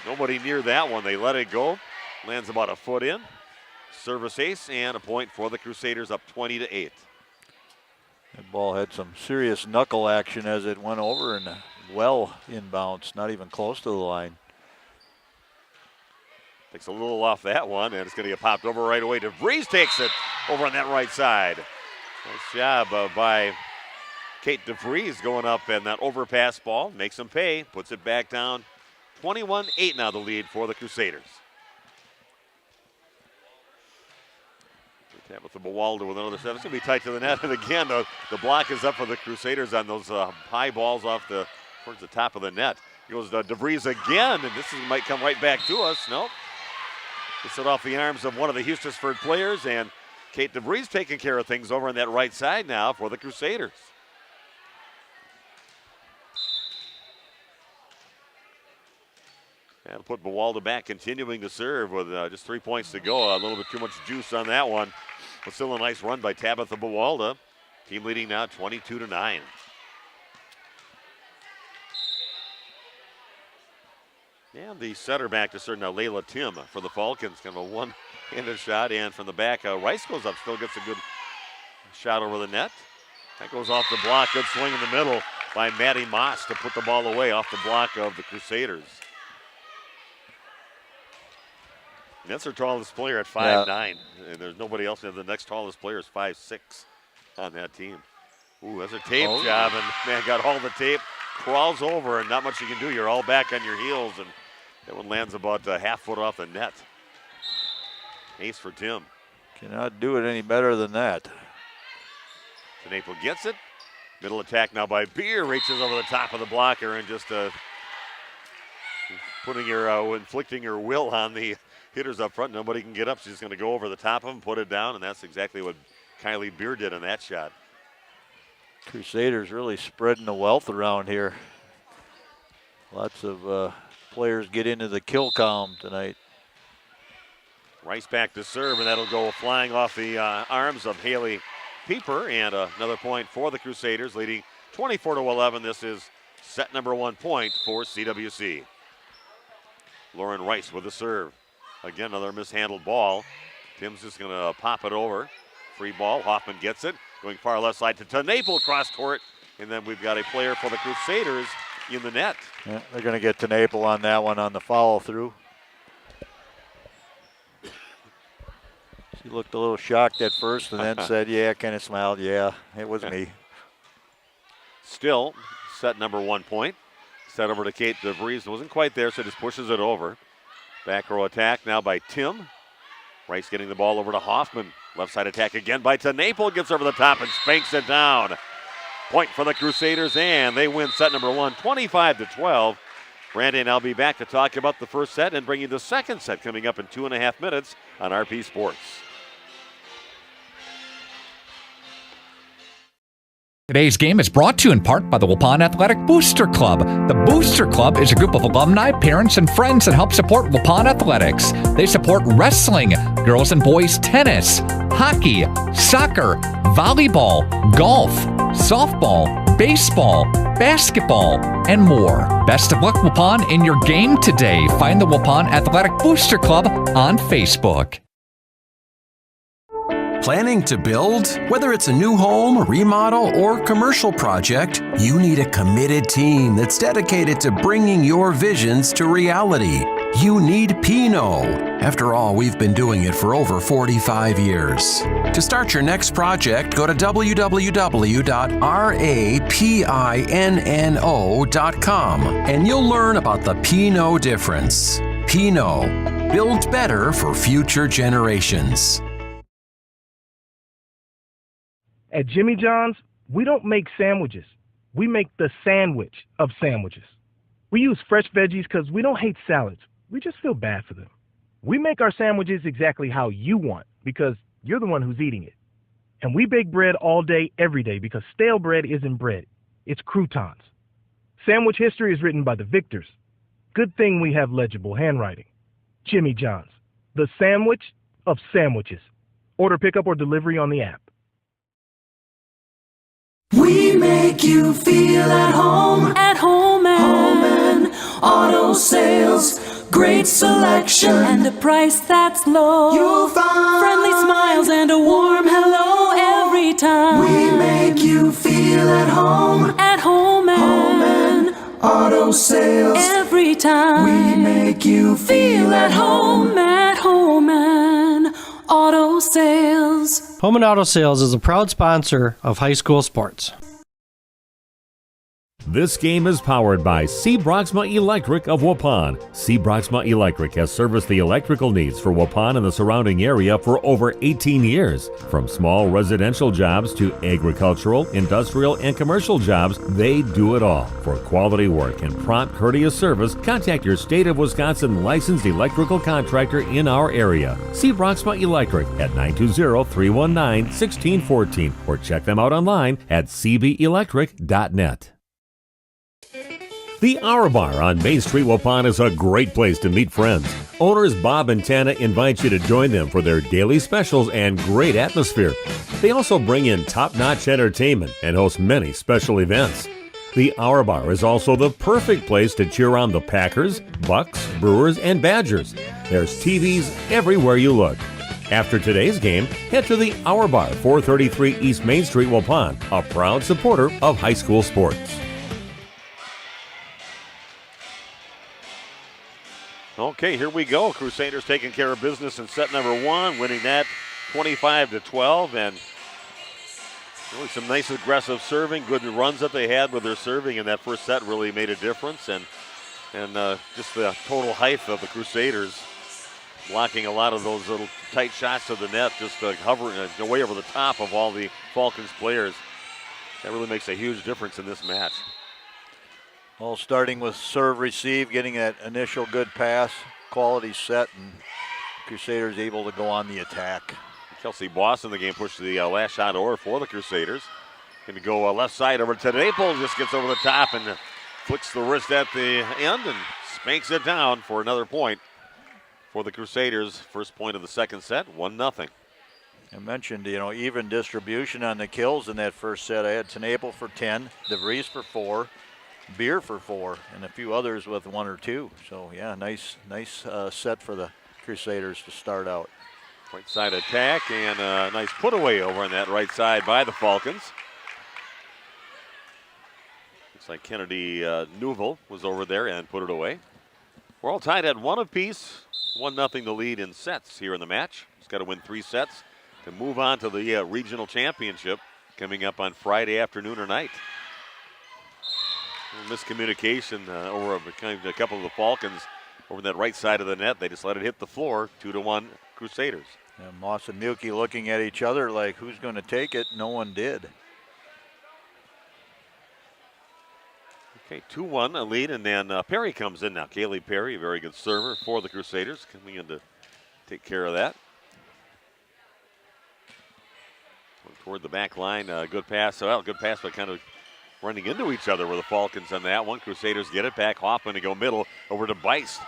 Nobody near that one. They let it go. Lands about a foot in. Service ace and a point for the Crusaders, up 20-8. That ball had some serious knuckle action as it went over and well inbounds, not even close to the line. Takes a little off that one, and it's going to get popped over right away. DeVries takes it over on that right side. Nice job by Kate DeVries going up, and that overpass ball makes them pay, puts it back down. 21-8 now the lead for the Crusaders. Tabitha Bawalda with another set. It's going to be tight to the net. And again, the block is up for the Crusaders on those high balls towards the top of the net. Goes DeVries again, and this might come right back to us. Nope. Gets it off the arms of one of the Hustisford players, and Kate DeVries taking care of things over on that right side now for the Crusaders. That'll put Bawalda back, continuing to serve with just 3 points to go. A little bit too much juice on that one. But still a nice run by Tabitha Bawalda. Team leading now 22-9. And the setter back to serve now, Layla Tim for the Falcons. Kind of a one-handed shot, and from the back, Rice goes up, still gets a good shot over the net. That goes off the block. Good swing in the middle by Maddie Moss to put the ball away off the block of the Crusaders. And that's her tallest player at 5'9", and there's nobody else. The next tallest player is 5'6" on that team. Ooh, that's a tape job, and man, got all the tape. Crawls over, and not much you can do. You're all back on your heels, and that one lands about a half foot off the net. Ace for Tim. Cannot do it any better than that. Naples gets it. Middle attack now by Beer. Reaches over the top of the blocker and just inflicting her will on the hitters up front. Nobody can get up. She's just going to go over the top of them, put it down, and that's exactly what Kylie Beer did on that shot. Crusaders really spreading the wealth around here. Lots of players get into the kill column tonight. Rice back to serve, and that'll go flying off the arms of Haley Pieper, and another point for the Crusaders, leading 24-11. This is set number 1 point for CWC. Lauren Rice with the serve. Again, another mishandled ball. Tim's just going to pop it over. Free ball. Hoffman gets it. Going far left side to Tenapel cross court. And then we've got a player for the Crusaders in the net. Yeah, they're going to get Tenapel on that one on the follow through. She looked a little shocked at first and then said, yeah, kind of smiled. Yeah, it was me. Still, set number 1 point. Set over to Kate DeVries. Wasn't quite there, so just pushes it over. Back row attack now by Tim. Rice getting the ball over to Hoffman. Left side attack again by Tenapel. Gets over the top and spanks it down. Point for the Crusaders, and they win set number 1, 25-12. Randy and I'll be back to talk about the first set and bring you the second set coming up in 2.5 minutes on RP Sports. Today's game is brought to you in part by the Waupun Athletic Booster Club. The Booster Club is a group of alumni, parents, and friends that help support Waupun athletics. They support wrestling, girls and boys tennis, hockey, soccer, volleyball, golf, softball, baseball, basketball, and more. Best of luck, Waupun, in your game today. Find the Waupun Athletic Booster Club on Facebook. Planning to build? Whether it's a new home, a remodel, or commercial project, you need a committed team that's dedicated to bringing your visions to reality. You need Pino. After all, we've been doing it for over 45 years. To start your next project, go to www.rapinno.com and you'll learn about the Pino difference. Pino. Build better for future generations. At Jimmy John's, we don't make sandwiches. We make the sandwich of sandwiches. We use fresh veggies because we don't hate salads. we just feel bad for them. We make our sandwiches exactly how you want because you're the one who's eating it. And we bake bread all day, every day because stale bread isn't bread. It's croutons. Sandwich history is written by the victors. Good thing we have legible handwriting. Jimmy John's, the sandwich of sandwiches. Order pickup or delivery on the app. We make you feel at home and auto sales. Great selection and a price that's low. You'll find friendly smiles and a warm hello every time. We make you feel at home and auto sales. Every time we make you feel at home and auto sales. Home and Auto Sales is a proud sponsor of high school sports. This game is powered by C. Broxma Electric of Waupun. C. Broxma Electric has serviced the electrical needs for Waupun and the surrounding area for over 18 years. From small residential jobs to agricultural, industrial, and commercial jobs, they do it all. For quality work and prompt, courteous service, contact your State of Wisconsin licensed electrical contractor in our area. C. Broxma Electric at 920-319-1614 or check them out online at cbelectric.net. The Hour Bar on Main Street, Waupun is a great place to meet friends. Owners Bob and Tana invite you to join them for their daily specials and great atmosphere. They also bring in top-notch entertainment and host many special events. The Hour Bar is also the perfect place to cheer on the Packers, Bucks, Brewers, and Badgers. There's TVs everywhere you look. After today's game, head to the Hour Bar, 433 East Main Street, Waupun, a proud supporter of high school sports. Okay, here we go. Crusaders taking care of business in set number one, winning that 25-12, and really some nice aggressive serving. Good runs that they had with their serving in that first set really made a difference, and just the total height of the Crusaders blocking a lot of those little tight shots to the net, just hovering way over the top of all the Falcons players. That really makes a huge difference in this match. Well, starting with serve receive, getting that initial good pass, quality set, and Crusaders able to go on the attack. Kelsey Boss in the game pushed the last shot over for the Crusaders. Going to go left side over to Naples, just gets over the top and flicks the wrist at the end and spanks it down for another point for the Crusaders. First point of the second set, 1-0. I mentioned, even distribution on the kills in that first set. I had Tenaple for 10, DeVries for 4. Beer for 4, and a few others with 1 or 2. So, yeah, nice set for the Crusaders to start out. Right side attack and a nice put away over on that right side by the Falcons. Looks like Kennedy Newville was over there and put it away. We're all tied at 1 apiece. 1-0 the lead in sets here in the match. Just got to win 3 sets to move on to the regional championship coming up on Friday afternoon or night. Miscommunication over a couple of the Falcons over that right side of the net. They just let it hit the floor. 2-1 Crusaders. And Moss and Milky looking at each other like, who's going to take it? No one did. Okay, 2-1 a lead, and then Perry comes in now. Kaylee Perry, a very good server for the Crusaders, coming in to take care of that. Toward the back line, good pass. Good pass, but kind of running into each other with the Falcons on that one. Crusaders get it back. Hoffman to go middle over to Beist.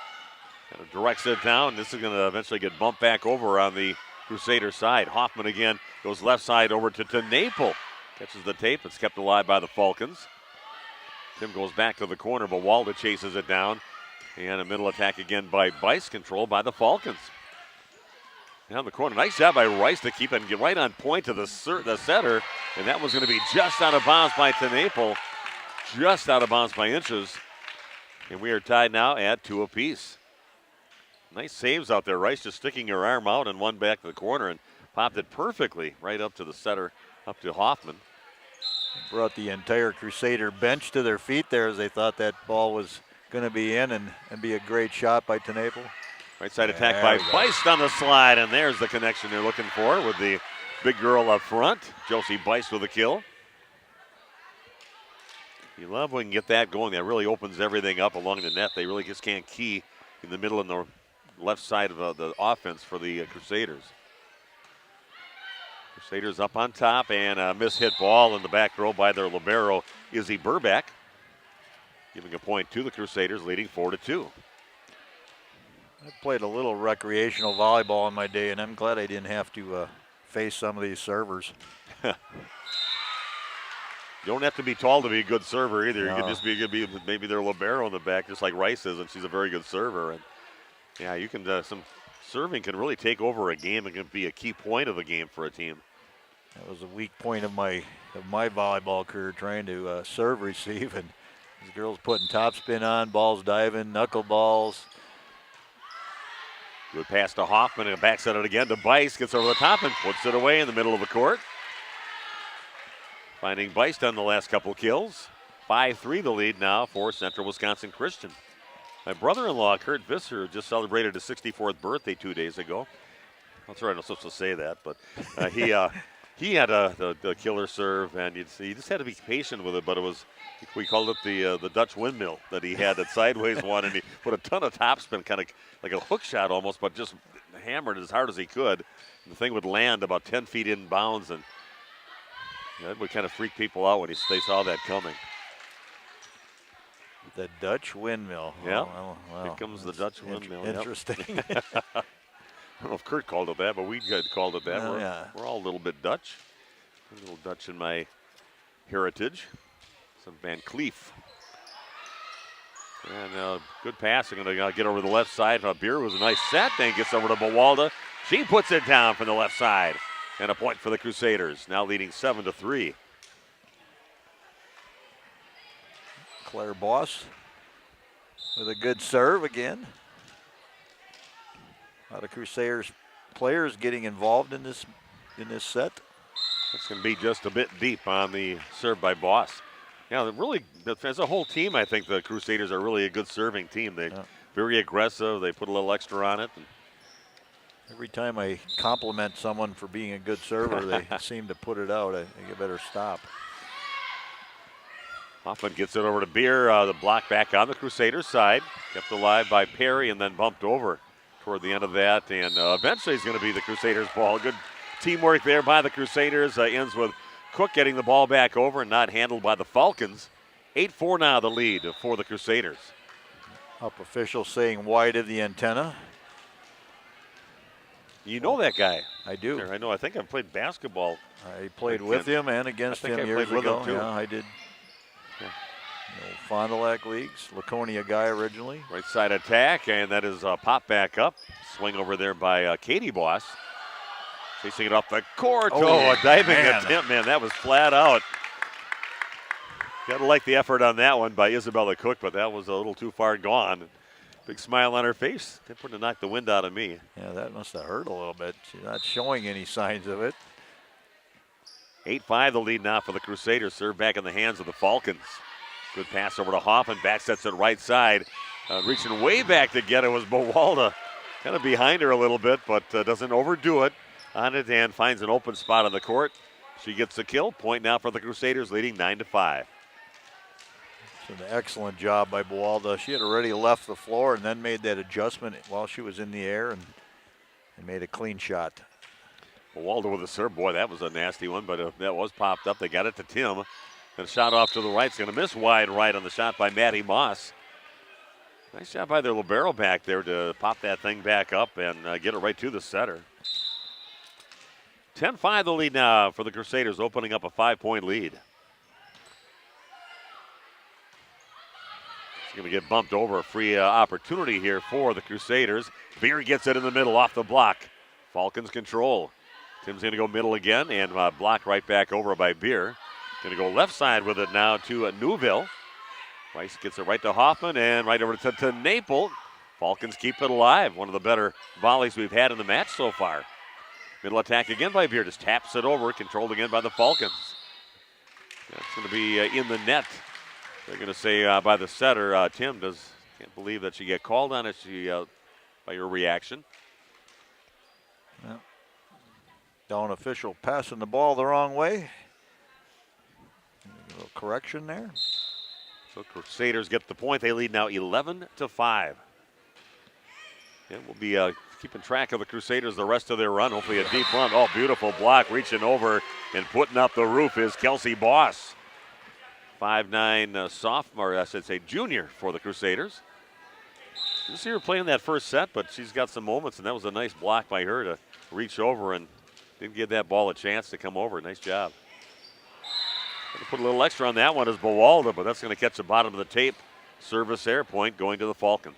Kind of directs it down. This is going to eventually get bumped back over on the Crusader side. Hoffman again goes left side over to Naple. Catches the tape. It's kept alive by the Falcons. Tim goes back to the corner, but Walda chases it down. And a middle attack again by Beist, controlled by the Falcons. Down the corner. Nice job by Rice to keep it and get right on point to the setter. And that was going to be just out of bounds by Tenaple. Just out of bounds by inches. And we are tied now at 2 apiece. Nice saves out there. Rice just sticking her arm out and one back to the corner and popped it perfectly right up to the setter, up to Hoffman. Brought the entire Crusader bench to their feet there as they thought that ball was going to be in and be a great shot by Tenaple. Right side attack by Beist on the slide, and there's the connection they're looking for with the big girl up front. Josie Beist with a kill. You love when you get that going. That really opens everything up along the net. They really just can't key in the middle and the left side of the offense for the Crusaders. Crusaders up on top, and a mishit ball in the back row by their libero, Izzy Burback, giving a point to the Crusaders, leading 4-2. I played a little recreational volleyball in my day, and I'm glad I didn't have to face some of these servers. You don't have to be tall to be a good server either. No. You could just be maybe their libero in the back, just like Rice is, and she's a very good server. And yeah, you can some serving can really take over a game and can be a key point of the game for a team. That was a weak point of my volleyball career, trying to serve receive, and these girls putting topspin on, balls diving, knuckleballs. Good pass to Hoffman, and backs at it again to Bice, gets over the top and puts it away in the middle of the court. Finding Bice on the last couple kills. 5-3 the lead now for Central Wisconsin Christian. My brother-in-law, Kurt Visser, just celebrated his 64th birthday 2 days ago. That's right, I'm not supposed to say that, but he had the killer serve, and you just had to be patient with it, but it was, we called it the Dutch windmill that he had, that sideways one, and he put a ton of topspin, kind of like a hook shot almost, but just hammered as hard as he could. And the thing would land about 10 feet in bounds, and that would kind of freak people out when they saw that coming. The Dutch windmill. Yeah, oh, wow. Here comes the Dutch windmill. Interesting. Yep. I don't know if Kurt called it that, but we had called it that. We're all a little bit Dutch. A little Dutch in my heritage. Some Van Cleef. And good passing. Going to get over the left side. Beer was a nice set. Then gets over to Bawalda. She puts it down from the left side. And a point for the Crusaders, now leading 7-3. Claire Boss with a good serve again. A lot of Crusaders players getting involved in this set. That's going to be just a bit deep on the serve by Boss. Yeah, really, as a whole team, I think the Crusaders are really a good serving team. They're very aggressive. They put a little extra on it. Every time I compliment someone for being a good server, they seem to put it out. I think you better stop. Hoffman gets it over to Beer. The block back on the Crusaders' side. Kept alive by Perry and then bumped over toward the end of that. And eventually it's going to be the Crusaders' ball. Good teamwork there by the Crusaders. Ends with Cook getting the ball back over and not handled by the Falcons. 8-4 now the lead for the Crusaders. Up official saying wide of the antenna. You know that guy. I do. I know. I think I've played basketball. I played with him and against him years ago. Yeah, I did. Yeah. Fond du Lac leagues. Laconia guy originally. Right side attack, and that is a pop back up. Swing over there by Katie Boss. Chasing it off the court. A diving attempt, man. That was flat out. Got to like the effort on that one by Isabella Cook, but that was a little too far gone. Big smile on her face. That would have knocked the wind out of me. Yeah, that must have hurt a little bit. She's not showing any signs of it. 8-5 the lead now for the Crusaders. Serve back in the hands of the Falcons. Good pass over to Hoffman. Back sets it right side. Reaching way back to get it was Bawalda. Kind of behind her a little bit, but doesn't overdo it on it and finds an open spot on the court. She gets the kill. Point now for the Crusaders, leading 9-5. It's an excellent job by Bawalda. She had already left the floor and then made that adjustment while she was in the air and made a clean shot. Bawalda with a serve. Boy, that was a nasty one, but that was popped up. They got it to Tim. And a shot off to the right. It's going to miss wide right on the shot by Maddie Moss. Nice job by their libero back there to pop that thing back up and get it right to the setter. 10-5 the lead now for the Crusaders, opening up a 5-point lead. It's going to get bumped over. A free opportunity here for the Crusaders. Beer gets it in the middle off the block. Falcons control. Tim's going to go middle again and blocked right back over by Beer. Going to go left side with it now to Newville. Rice gets it right to Hoffman and right over to Naple. Falcons keep it alive. One of the better volleys we've had in the match so far. Middle attack again by Beer. Just taps it over. Controlled again by the Falcons. That's going to be in the net. They're going to say by the setter, Tim can't believe that she got called on it by her reaction. Yeah. Down official passing the ball the wrong way. A little correction there. So Crusaders get the point. They lead now 11-5. And we'll be keeping track of the Crusaders the rest of their run. Hopefully a deep run. Oh, beautiful block. Reaching over and putting up the roof is Kelsey Boss. 5'9" sophomore, I should say junior for the Crusaders. Didn't see her playing that first set, but she's got some moments, and that was a nice block by her to reach over and didn't give that ball a chance to come over. Nice job. Gonna put a little extra on that one is Bawalda, but that's going to catch the bottom of the tape. Service air point going to the Falcons.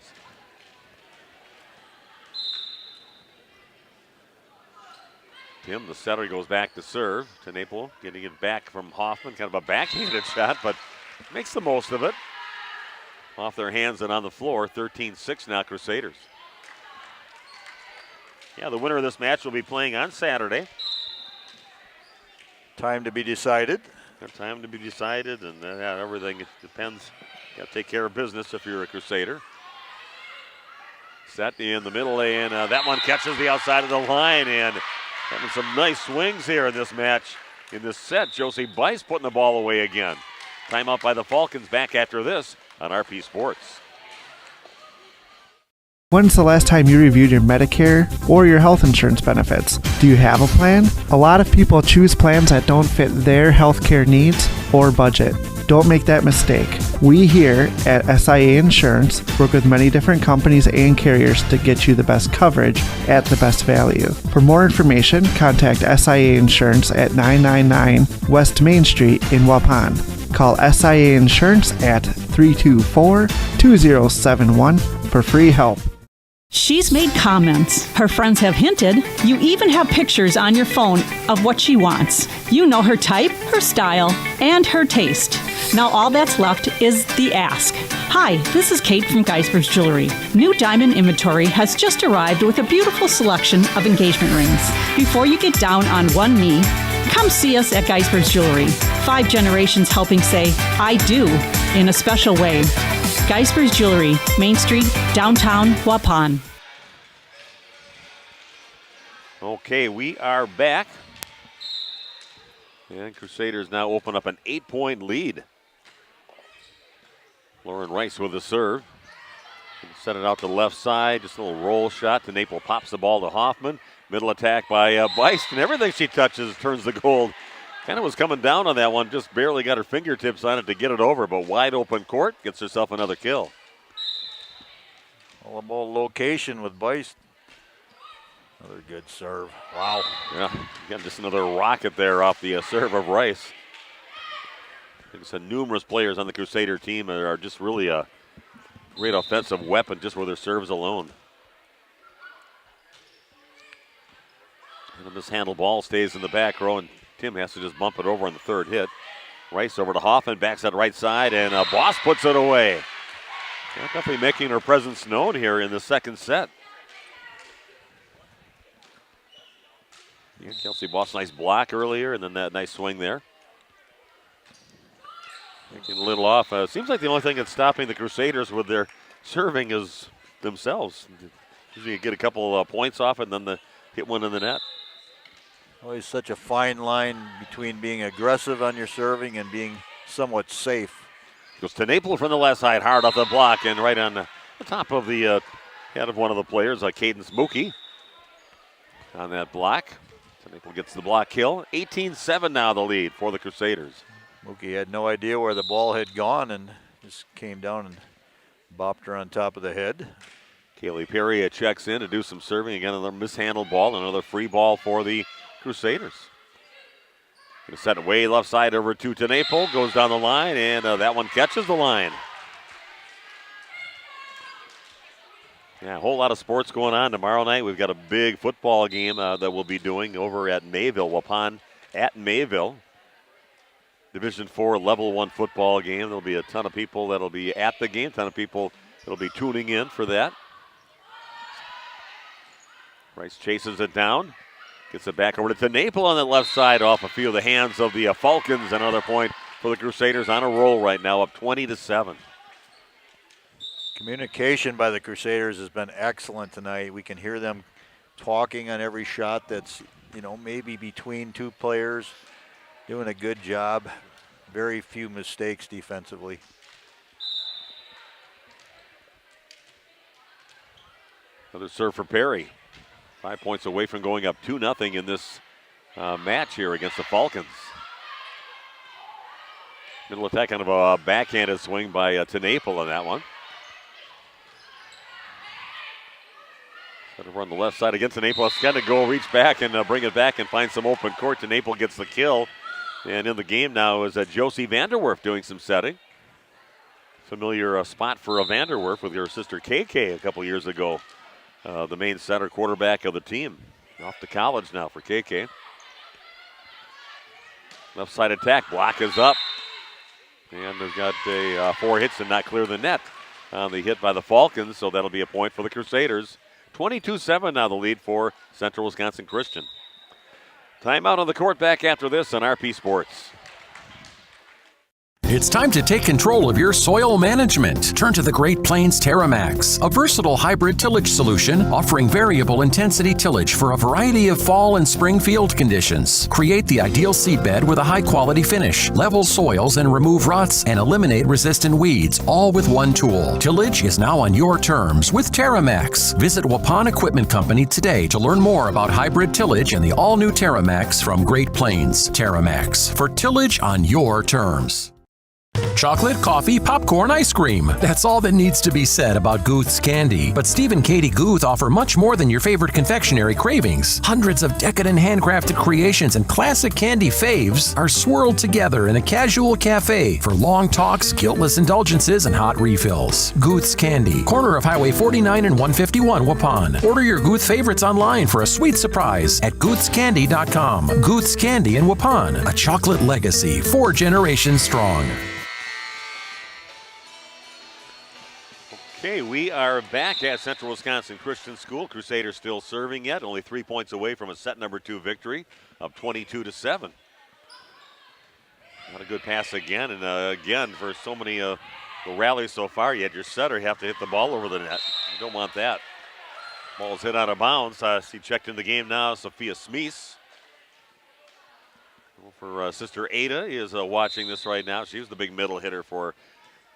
Tim, the setter, goes back to serve. TeNaple getting it back from Hoffman. Kind of a backhanded shot, but makes the most of it. Off their hands and on the floor. 13-6 now, Crusaders. Yeah, the winner of this match will be playing on Saturday. Time to be decided. Time to be decided, and everything depends. You got to take care of business if you're a Crusader. Set in the middle, and that one catches the outside of the line, and having some nice swings here in this match. In this set, Josie Bice putting the ball away again. Timeout by the Falcons. Back after this on RP Sports. When's the last time you reviewed your Medicare or your health insurance benefits? Do you have a plan? A lot of people choose plans that don't fit their healthcare needs or budget. Don't make that mistake. We here at SIA Insurance work with many different companies and carriers to get you the best coverage at the best value. For more information, contact SIA Insurance at 999 West Main Street in Waupun. Call SIA Insurance at 324-2071 for free help. She's made comments. Her friends have hinted. You even have pictures on your phone of what she wants. You know her type, her style, and her taste. Now all that's left is the ask. Hi, this is Kate from Geisber's Jewelry. New diamond inventory has just arrived with a beautiful selection of engagement rings. Before you get down on one knee, come see us at Geisber's Jewelry. 5 generations helping say, I do, in a special way. Geisber's Jewelry, Main Street, downtown Waupun. Okay, we are back. And Crusaders now open up an 8-point lead. Lauren Rice with the serve. Set it out to the left side, just a little roll shot. TeNaple pops the ball to Hoffman. Middle attack by Beist, and everything she touches turns to gold. Kind of was coming down on that one, just barely got her fingertips on it to get it over, but wide open court, gets herself another kill. All about location with Beist. Another good serve. Wow. Yeah, got just another rocket there off the serve of Rice. There's numerous players on the Crusader team that are just really a great offensive weapon just with their serves alone. And the mishandled ball stays in the back row, and Tim has to just bump it over on the third hit. Rice over to Hoffman, backs that right side, and Boss puts it away. Yeah, definitely making her presence known here in the second set. Yeah, Kelsey Boss, nice block earlier, and then that nice swing there. Making a little off. Seems like the only thing that's stopping the Crusaders with their serving is themselves. Usually you get a couple points off and then hit one in the net. Always such a fine line between being aggressive on your serving and being somewhat safe. Goes to TeNaple from the left side, hard off the block, and right on the top of the head of one of the players, Cadence Mookie, on that block. TeNaple gets the block kill. 18-7 now the lead for the Crusaders. Mookie had no idea where the ball had gone and just came down and bopped her on top of the head. Kaylee Perry checks in to do some serving. Again, another mishandled ball, another free ball for the Crusaders. Gonna set it way left side over to TeNaple, goes down the line, and that one catches the line. Yeah, a whole lot of sports going on tomorrow night. We've got a big football game that we'll be doing over at Mayville, Waupun at Mayville. Division 4 Level 1 football game. There'll be a ton of people that'll be at the game, a ton of people that'll be tuning in for that. Rice chases it down. Gets it back over to TeNaple on the left side off a few of the hands of the Falcons. Another point for the Crusaders on a roll right now, up 20-7. Communication by the Crusaders has been excellent tonight. We can hear them talking on every shot that's, maybe between two players. Doing a good job. Very few mistakes defensively. Another serve for Perry. 5 points away from going up 2-0 in this match here against the Falcons. Middle attack, kind of a backhanded swing by Tenaple on that one. Going to run the left side against Tenaple. It's got to go reach back and bring it back and find some open court. Tenaple gets the kill. And in the game now is Josie Vanderwerf doing some setting. Familiar spot for Vanderwerf with her sister KK a couple years ago. The main center quarterback of the team. Off to college now for KK. Left side attack. Block is up. And they've got 4 hits and not clear the net on the hit by the Falcons. So that'll be a point for the Crusaders. 22-7 now the lead for Central Wisconsin Christian. Timeout on the court, back after this on RP Sports. It's time to take control of your soil management. Turn to the Great Plains TerraMax, a versatile hybrid tillage solution offering variable intensity tillage for a variety of fall and spring field conditions. Create the ideal seedbed with a high-quality finish, level soils and remove ruts, and eliminate resistant weeds, all with one tool. Tillage is now on your terms with TerraMax. Visit Waupun Equipment Company today to learn more about hybrid tillage and the all-new TerraMax from Great Plains. TerraMax, for tillage on your terms. Chocolate, coffee, popcorn, ice cream. That's all that needs to be said about Guth's candy. But Steve and Katie Guth offer much more than your favorite confectionery cravings. Hundreds of decadent handcrafted creations and classic candy faves are swirled together in a casual cafe for long talks, guiltless indulgences, and hot refills. Guth's Candy, corner of Highway 49 and 151 Waupun. Order your Guth favorites online for a sweet surprise at guthscandy.com. Guth's Candy in Waupun, a chocolate legacy 4 generations strong. Okay, we are back at Central Wisconsin Christian School. Crusaders still serving yet, only 3 points away from a set number 2 victory of 22-7. Not a good pass again, and again, for so many the rallies so far, you had your setter have to hit the ball over the net. You don't want that. Ball's hit out of bounds. See checked in the game now, Sophia Smeese. For sister Ada is watching this right now. She was the big middle hitter for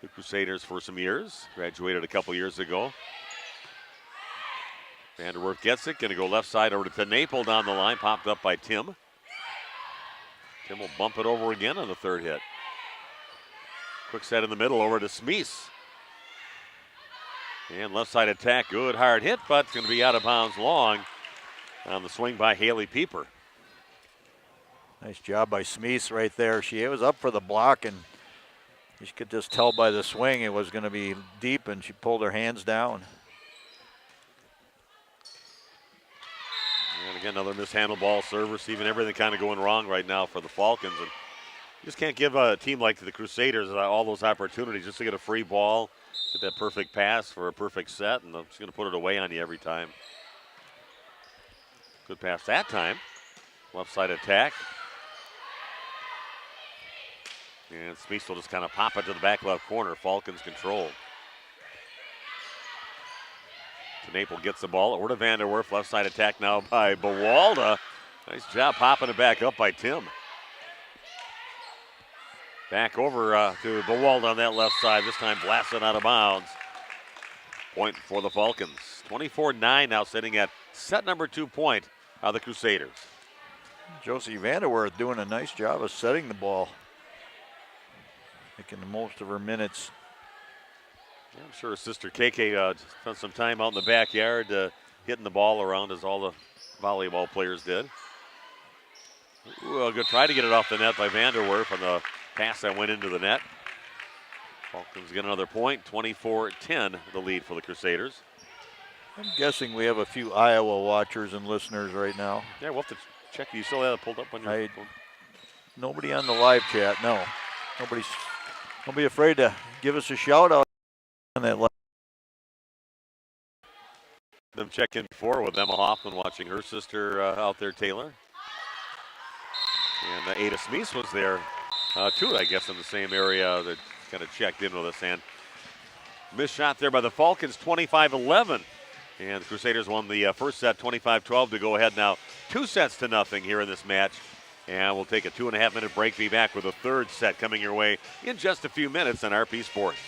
the Crusaders for some years. Graduated a couple years ago. Vanderwerf gets it. Going to go left side over to Tenaple down the line. Popped up by Tim. Tim will bump it over again on the third hit. Quick set in the middle over to Smeese. And left side attack. Good hard hit, but it's going to be out of bounds long on the swing by Haley Pieper. Nice job by Smeese right there. She was up for the block, and you could just tell by the swing it was going to be deep, and she pulled her hands down. And again, another mishandled ball, serve, receiving, everything kind of going wrong right now for the Falcons. And you just can't give a team like the Crusaders all those opportunities just to get a free ball, get that perfect pass for a perfect set, and they're just going to put it away on you every time. Good pass that time. Left side attack. And Smeese will just kind of pop it to the back left corner. Falcons control. Tenaple gets the ball over to Vanderwerf. Left side attack now by Bawalda. Nice job popping it back up by Tim. Back over to Bawalda on that left side. This time blasted out of bounds. Point for the Falcons. 24-9 now sitting at set number 2 point of the Crusaders. Josie Vanderwerf doing a nice job of setting the ball. Making the most of her minutes. Yeah, I'm sure her sister KK spent some time out in the backyard hitting the ball around as all the volleyball players did. Ooh, a good try to get it off the net by Vanderwerf on the pass that went into the net. Falcons get another point, 24-10 the lead for the Crusaders. I'm guessing we have a few Iowa watchers and listeners right now. Yeah, we'll have to check. You still have it pulled up on your phone? Nobody on the live chat, no. Don't be afraid to give us a shout out on that. Them check in before with Emma Hoffman watching her sister out there, Taylor. And Ada Smeese was there too, I guess, in the same area that kind of checked in with us. And missed shot there by the Falcons, 25-11. And the Crusaders won the first set, 25-12 to go ahead now. 2-0 here in this match. And we'll take a 2.5-minute break. Be back with a third set coming your way in just a few minutes on RP Sports.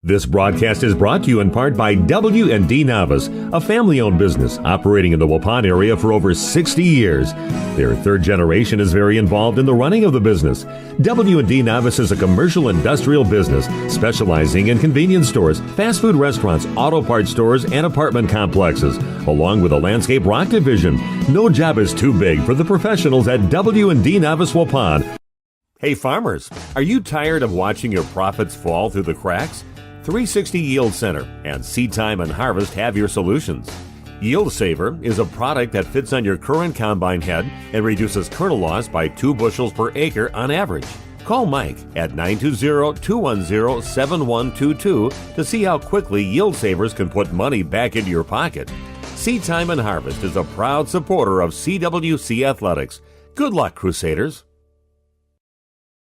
This broadcast is brought to you in part by W&D Navas, a family-owned business operating in the Waupun area for over 60 years. Their third generation is very involved in the running of the business. W&D Navas is a commercial industrial business specializing in convenience stores, fast food restaurants, auto parts stores, and apartment complexes, along with a landscape rock division. No job is too big for the professionals at W&D Navas Waupun. Hey farmers, are you tired of watching your profits fall through the cracks? 360 Yield Center and Seed Time and Harvest have your solutions. Yield Saver is a product that fits on your current combine head and reduces kernel loss by 2 bushels per acre on average. Call Mike at 920-210-7122 to see how quickly Yield Savers can put money back into your pocket. Seed Time and Harvest is a proud supporter of CWC Athletics. Good luck, Crusaders.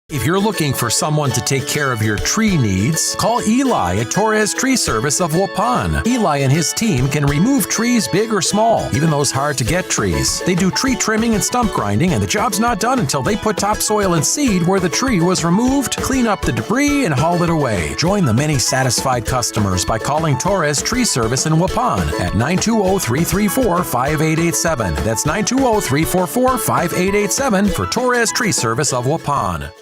If you're looking for someone to take care of your tree needs, call Eli at Torres Tree Service of Waupun. Eli and his team can remove trees big or small, even those hard-to-get trees. They do tree trimming and stump grinding, and the job's not done until they put topsoil and seed where the tree was removed, clean up the debris, and haul it away. Join the many satisfied customers by calling Torres Tree Service in Waupun at 920-334-5887. That's 920-344-5887 for Torres Tree Service of Waupun.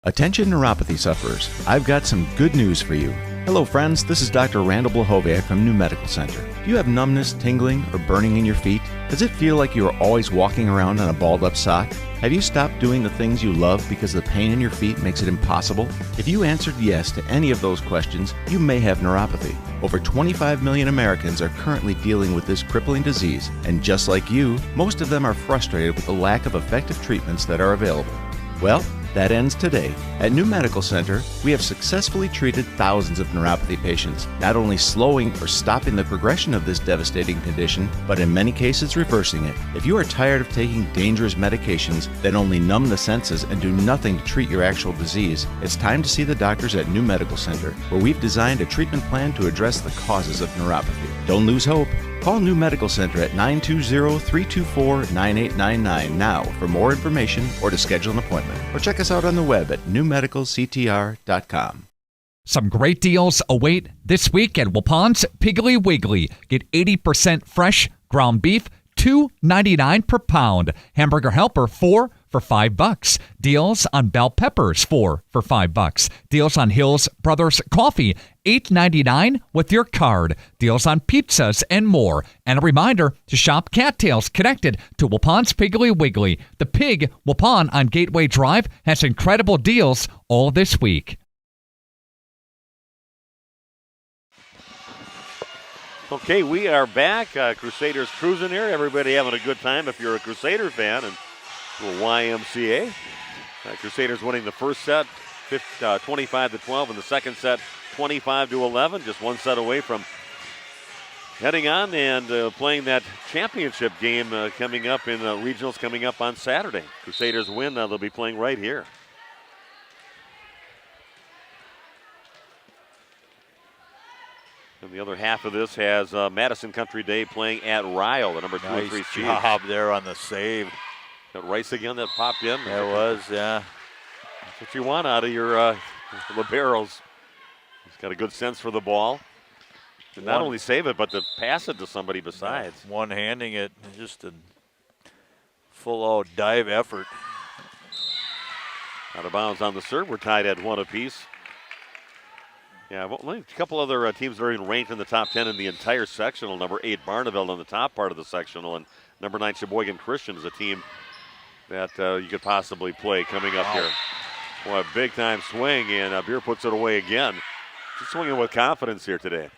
Attention neuropathy sufferers, I've got some good news for you. Hello friends, this is Dr. Randall Blahoviak from New Medical Center. Do you have numbness, tingling, or burning in your feet? Does it feel like you are always walking around on a balled up sock? Have you stopped doing the things you love because the pain in your feet makes it impossible? If you answered yes to any of those questions, you may have neuropathy. Over 25 million Americans are currently dealing with this crippling disease, and just like you, most of them are frustrated with the lack of effective treatments that are available. Well, that ends today. At New Medical Center, we have successfully treated thousands of neuropathy patients, not only slowing or stopping the progression of this devastating condition, but in many cases reversing it. If you are tired of taking dangerous medications that only numb the senses and do nothing to treat your actual disease, it's time to see the doctors at New Medical Center, where we've designed a treatment plan to address the causes of neuropathy. Don't lose hope. Call New Medical Center at 920-324-9899 now for more information or to schedule an appointment. Or check us out on the web at newmedicalctr.com. Some great deals await this week at Waupun's Piggly Wiggly. Get 80% fresh ground beef, $2.99 per pound. Hamburger Helper, 4 for $5. Deals on bell peppers, 4 for $5. Deals on Hills Brothers Coffee, $8.99 with your card. Deals on pizzas and more. And a reminder to shop cattails connected to Waupun's Piggly Wiggly. The Pig Waupun on Gateway Drive has incredible deals all this week. Okay, we are back. Crusaders cruising here. Everybody having a good time if you're a Crusader fan. And little YMCA. Crusaders winning the first set 25-12, and the second set 25-11. Just one set away from heading on and playing that championship game coming up in regionals coming up on Saturday. Crusaders win, they'll be playing right here. And the other half of this has Madison Country Day playing at Ryle, the number 2 and 3 Nice seed. job there on the save. Got Rice again that popped in. That was, yeah. That's what you want out of your liberos. He's got a good sense for the ball. To not only save it, but to pass it to somebody besides. One-handing it, just a full-out dive effort. Out of bounds on the serve. We're tied at 1 apiece. Yeah, only a couple other teams that are even ranked in the top 10 in the entire sectional. Number 8, Barneville in the top part of the sectional, and number 9, Sheboygan Christian is a team that you could possibly play coming up here. Boy, a big-time swing, and Beer puts it away again. Just swinging with confidence here today.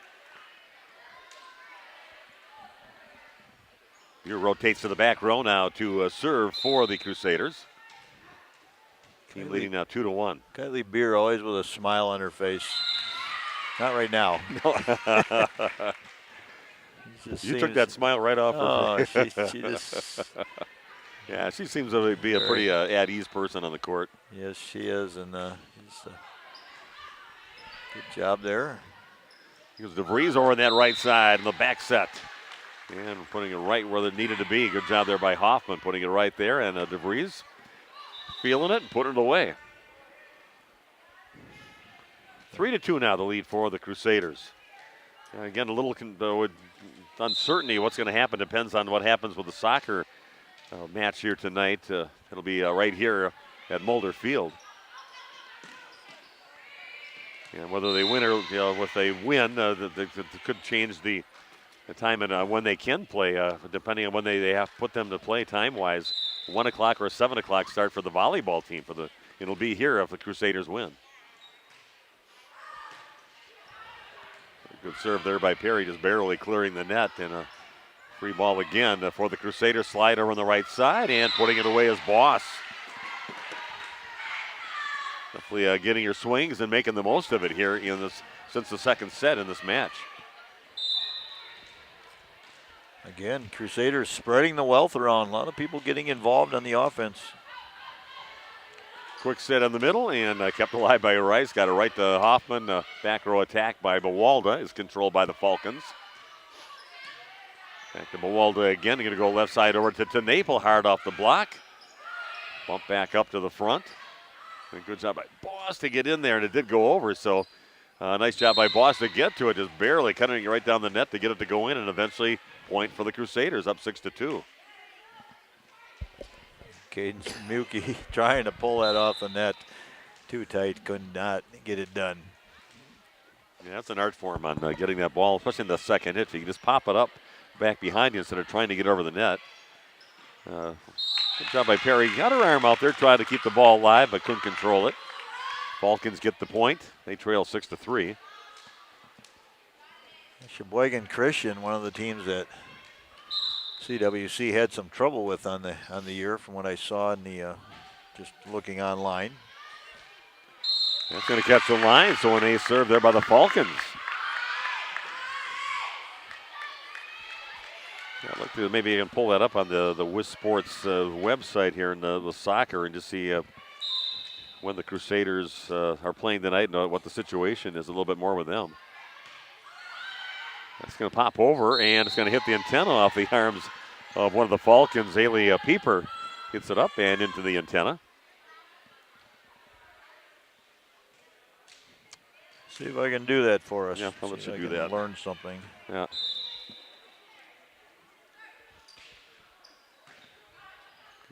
Beer rotates to the back row now to serve for the Crusaders. Team leading now 2-1. Kylie Beer always with a smile on her face. Not right now. You took that smile right off her face. She just... Yeah, she seems to be a pretty at ease person on the court. Yes, she is, and good job there. Because DeVries over on that right side in the back set. And putting it right where it needed to be. Good job there by Hoffman, putting it right there. And DeVries feeling it and putting it away. 3-2 now, the lead for the Crusaders. Again, a little uncertainty what's going to happen. Depends on what happens with the soccer match here tonight. It'll be right here at Mulder Field. And whether they win or if they win, they could change the time and when they can play, depending on when they have put them to play time-wise. 1 o'clock or a 7 o'clock start for the volleyball team. It'll be here if the Crusaders win. Good serve there by Perry, just barely clearing the net, and a free ball again for the Crusaders. Slide over on the right side and putting it away as Boss. Definitely getting your swings and making the most of it here since the second set in this match. Again, Crusaders spreading the wealth around. A lot of people getting involved on the offense. Quick set in the middle and kept alive by Rice. Got it right to Hoffman. Back row attack by Bawalda is controlled by the Falcons. Back to Bawalda again. They're going to go left side over to Naple. Hard off the block. Bump back up to the front. And good job by Boss to get in there, and it did go over. So nice job by Boss to get to it. Just barely cutting it right down the net to get it to go in, and eventually point for the Crusaders, up 6-2. Caden Samuki trying to pull that off the net. Too tight, could not get it done. Yeah, that's an art form on getting that ball, especially in the second hit. You can just pop it up back behind you instead of trying to get over the net. Good job by Perry. Got her arm out there, tried to keep the ball alive, but couldn't control it. Falcons get the point. They trail 6-3. Sheboygan Christian, one of the teams that CWC had some trouble with on the year, from what I saw in the just looking online. That's going to catch the line, so an ace serve there by the Falcons. Yeah, I'd like to maybe you can pull that up on the WIS Sports website here in the soccer and just see when the Crusaders are playing tonight and what the situation is a little bit more with them. That's going to pop over, and it's going to hit the antenna off the arms of one of the Falcons. Haley Pieper hits it up and into the antenna. See if I can do that for us. Yeah, I'll let you do can that. Learn something. Yeah.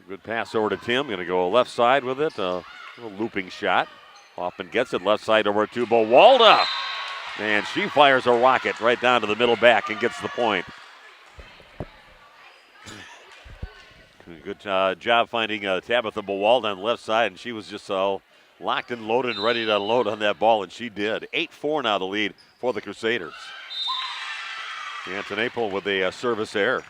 Good pass over to Tim. Going to go left side with it. A little looping shot. Hoffman gets it left side over to Bawalda. And she fires a rocket right down to the middle back and gets the point. Good job finding Tabitha Bawalda on the left side, and she was just locked and loaded and ready to unload on that ball, and she did. 8-4 now the lead for the Crusaders. Antonaple with a service error.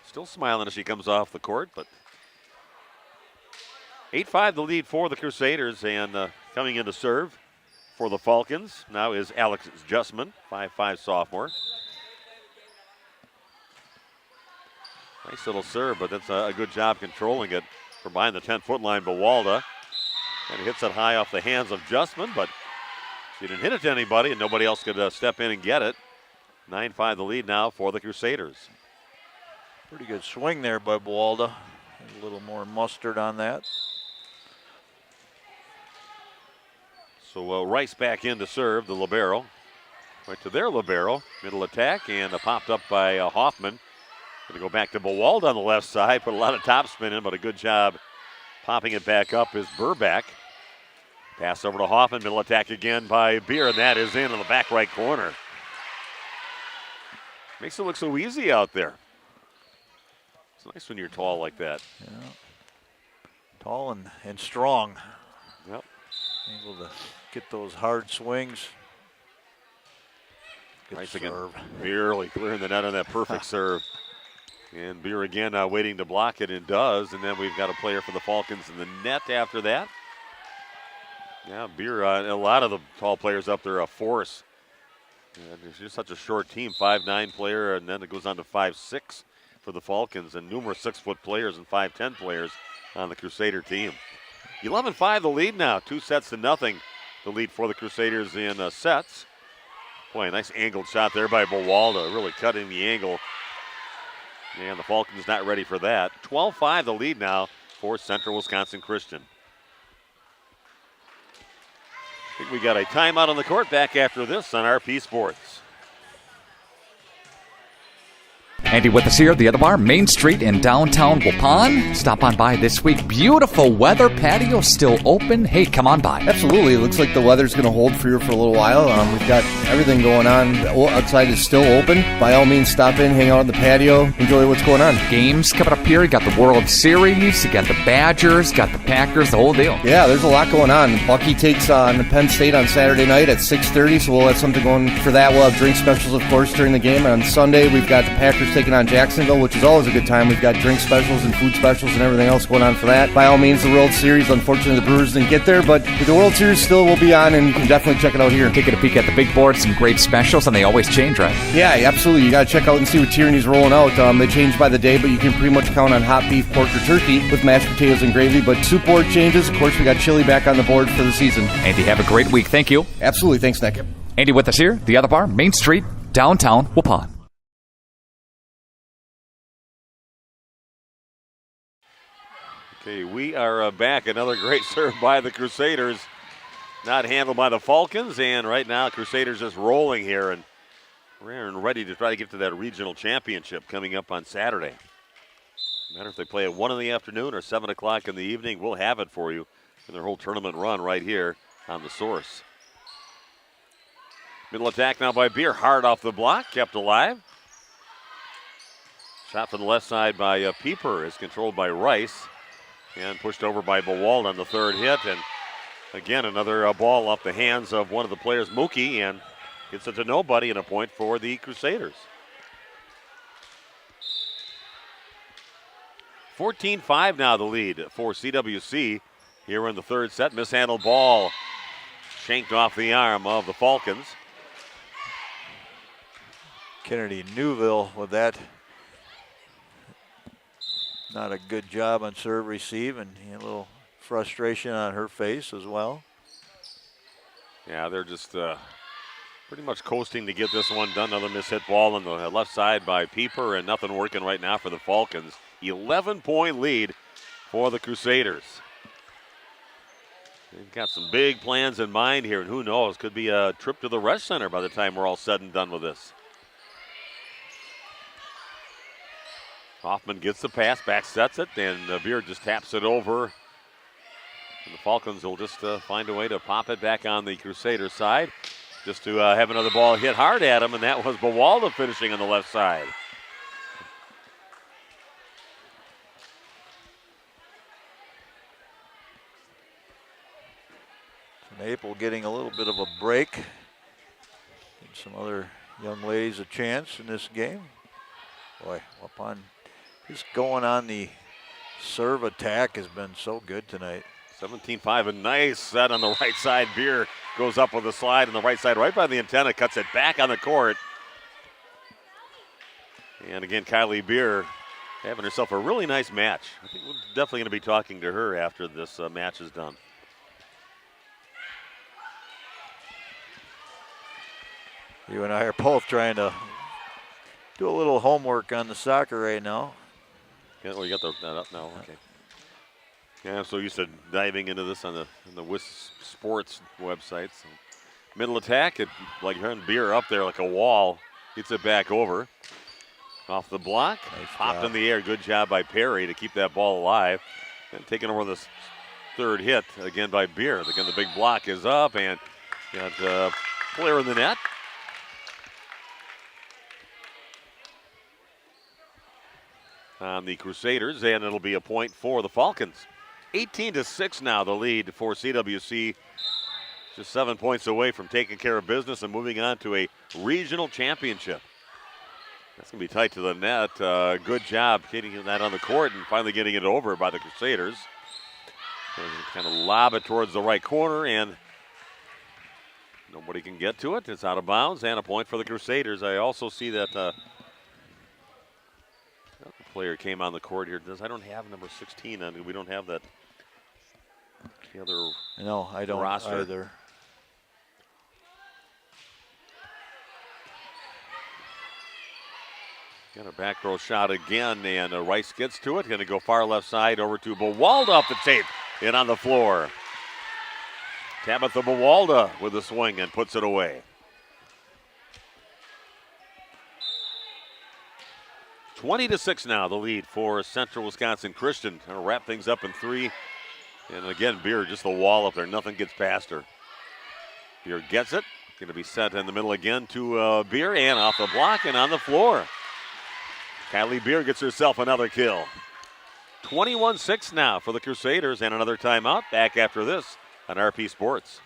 Still smiling as she comes off the court, but 8-5 the lead for the Crusaders, and coming in to serve for the Falcons now is Alex Justman, 5'5" sophomore. Nice little serve, but that's a good job controlling it from behind the 10-foot line, Bawalda. And hits it high off the hands of Justman, but she didn't hit it to anybody, and nobody else could step in and get it. 9-5 the lead now for the Crusaders. Pretty good swing there by Bawalda. A little more mustard on that. So Rice back in to serve, the libero. Right to their libero. Middle attack, and popped up by Hoffman. Going to go back to Bawalda on the left side. Put a lot of topspin in, but a good job popping it back up is Burback. Pass over to Hoffman. Middle attack again by Beer, and that is in the back right corner. Makes it look so easy out there. It's nice when you're tall like that. Yeah. Tall and strong. Yep. Able to get those hard swings. Good nice serve. Again. Barely clearing the net on that perfect serve. And Beer again waiting to block it, and does. And then we've got a player for the Falcons in the net after that. Yeah, Beer, a lot of the tall players up there, a force. And it's just such a short team, 5'9" player, and then it goes on to 5'6" for the Falcons, and numerous 6-foot players and 5'10" players on the Crusader team. 11-5 the lead now, 2-0 the lead for the Crusaders in sets. Boy, a nice angled shot there by Bawalda, really cutting the angle. And the Falcons not ready for that. 12-5 the lead now for Central Wisconsin Christian. think we got a timeout on the court. Back after this on RP Sports. Andy with us here at the Other Bar, Main Street in downtown Waupun. Stop on by this week. Beautiful weather. Patio still open. Hey, come on by. Absolutely. It looks like the weather's going to hold for you for a little while. We've got everything going on. Outside is still open. By all means, stop in, hang out on the patio, enjoy what's going on. Games coming up here. You got the World Series. You got the Badgers. Got the Packers. The whole deal. Yeah, there's a lot going on. Bucky takes on Penn State on Saturday night at 6:30, so we'll have something going for that. We'll have drink specials, of course, during the game. And on Sunday, we've got the Packers taking on Jacksonville, which is always a good time. We've got drink specials and food specials and everything else going on for that. By all means, the World Series, unfortunately, the Brewers didn't get there, but the World Series still will be on, and you can definitely check it out here. Taking a peek at the big board, some great specials, and they always change, right? Yeah, absolutely. You got to check out and see what Tierney's rolling out. They change by the day, but you can pretty much count on hot beef, pork, or turkey with mashed potatoes and gravy, but soup board changes. Of course, we got chili back on the board for the season. Andy, have a great week. Thank you. Absolutely. Thanks, Nick. Andy with us here, the Other Bar, Main Street, downtown Waupun. Okay, we are back. Another great serve by the Crusaders. Not handled by the Falcons, and right now Crusaders just rolling here and ready to try to get to that regional championship coming up on Saturday. No matter if they play at 1 in the afternoon or 7 o'clock in the evening, we'll have it for you in their whole tournament run right here on the Source. Middle attack now by Beer, hard off the block, kept alive. Shot from the left side by Pieper is controlled by Rice. And pushed over by Bewald on the third hit. And again, another ball off the hands of one of the players, Mookie, and gets it to nobody, and a point for the Crusaders. 14-5 now the lead for CWC here in the third set. Mishandled ball shanked off the arm of the Falcons. Kennedy Newville with that. Not a good job on serve receive, and a little frustration on her face as well. Yeah, they're just pretty much coasting to get this one done. Another mishit ball on the left side by Pieper, and nothing working right now for the Falcons. 11-point lead for the Crusaders. They've got some big plans in mind here, and who knows, could be a trip to the Rush Center by the time we're all said and done with this. Hoffman gets the pass, back sets it, and Beer just taps it over. And the Falcons will just find a way to pop it back on the Crusaders side, just to have another ball hit hard at him, and that was Bewalda finishing on the left side. Maple getting a little bit of a break. Give some other young ladies a chance in this game. Boy, Waupun just going on the serve attack has been so good tonight. 17-5, a nice set on the right side. Beer goes up with a slide on the right side, right by the antenna, cuts it back on the court. And again, Kylie Beer having herself a really nice match. I think we're definitely going to be talking to her after this match is done. You and I are both trying to do a little homework on the soccer right now. Yeah, well, you got that up now. Okay. Yeah, I'm so used to diving into this on the WIS Sports website. So middle attack, like having Beer up there like a wall, gets it back over. Off the block, nice popped job in the air. Good job by Perry to keep that ball alive. And taking over this third hit again by Beer. Again, the big block is up and got Blair in the net. On the Crusaders, and it'll be a point for the Falcons. 18-6 now the lead for CWC. Just 7 points away from taking care of business and moving on to a regional championship. That's going to be tight to the net. Good job getting that on the court and finally getting it over by the Crusaders. Kind of lob it towards the right corner, and nobody can get to it. It's out of bounds, and a point for the Crusaders. I also see that player came on the court here. I don't have number 16 on. We don't have that. The other. No, I don't roster either. Got a back row shot again, and Rice gets to it. Going to go far left side over to Bewald off the tape and on the floor. Tabitha Bawalda with a swing and puts it away. 20-6 now, the lead for Central Wisconsin Christian. Gonna wrap things up in 3. And again, Beer, just the wall up there. Nothing gets past her. Beer gets it. Going to be set in the middle again to Beer, and off the block and on the floor. Kylie Beer gets herself another kill. 21-6 now for the Crusaders, and another timeout. Back after this on RP Sports.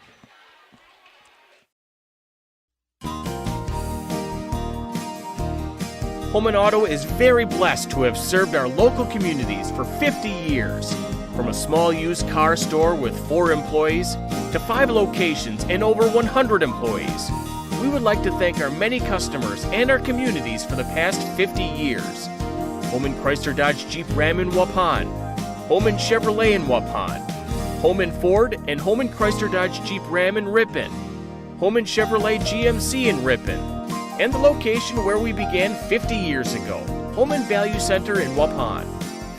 Holman Auto is very blessed to have served our local communities for 50 years. From a small used car store with 4 employees to 5 locations and over 100 employees, we would like to thank our many customers and our communities for the past 50 years. Holman Chrysler Dodge Jeep Ram in Waupun, Holman Chevrolet in Waupun, Holman Ford and Holman Chrysler Dodge Jeep Ram in Ripon, Holman Chevrolet GMC in Ripon, and the location where we began 50 years ago, Holman Value Center in Waupun.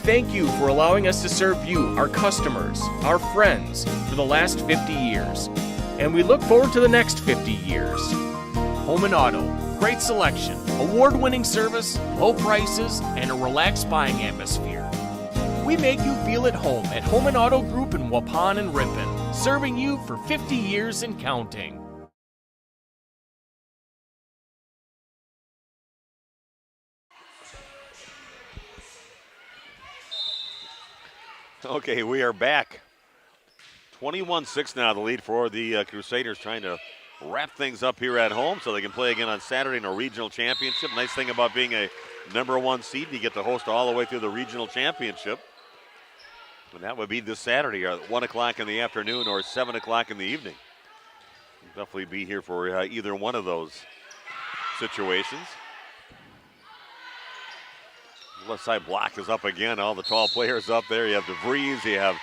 Thank you for allowing us to serve you, our customers, our friends, for the last 50 years. And we look forward to the next 50 years. Holman Auto, great selection, award-winning service, low prices, and a relaxed buying atmosphere. We make you feel at home at Holman Auto Group in Waupun and Ripon, serving you for 50 years and counting. Okay, we are back. 21-6 now, the lead for the Crusaders, trying to wrap things up here at home so they can play again on Saturday in a regional championship. Nice thing about being a #1 seed, you get to host all the way through the regional championship. And that would be this Saturday at 1 o'clock in the afternoon or 7 o'clock in the evening. We'll definitely be here for either one of those situations. Left side block is up again. All the tall players up there. You have DeVries, you have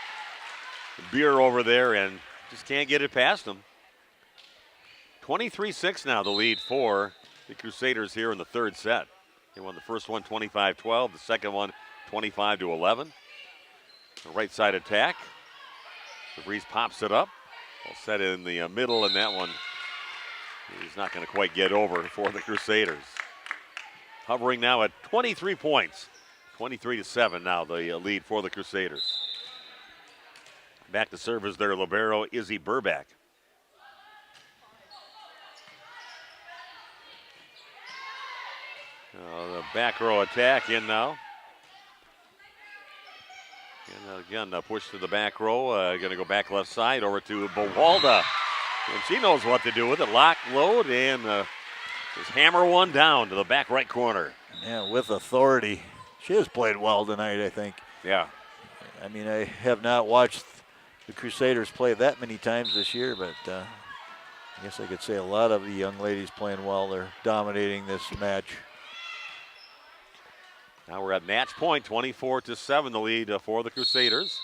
Beer over there, and just can't get it past them. 23-6 now, the lead for the Crusaders here in the third set. They won the first one 25-12, the second one 25-11. The right side attack. DeVries pops it up. All set in the middle, and that one he's not going to quite get over for the Crusaders. Hovering now at 23 points. 23-7 now, the lead for the Crusaders. Back to serve is their libero, Izzy Burback. The back row attack in now. And again, push to the back row. Going to go back left side over to Bawalda. And she knows what to do with it. Lock, load, and just hammer one down to the back right corner. Yeah, with authority. She has played well tonight, I think. Yeah. I mean, I have not watched the Crusaders play that many times this year, but I guess I could say a lot of the young ladies playing well. They're dominating this match. Now we're at match point, 24-7, the lead for the Crusaders.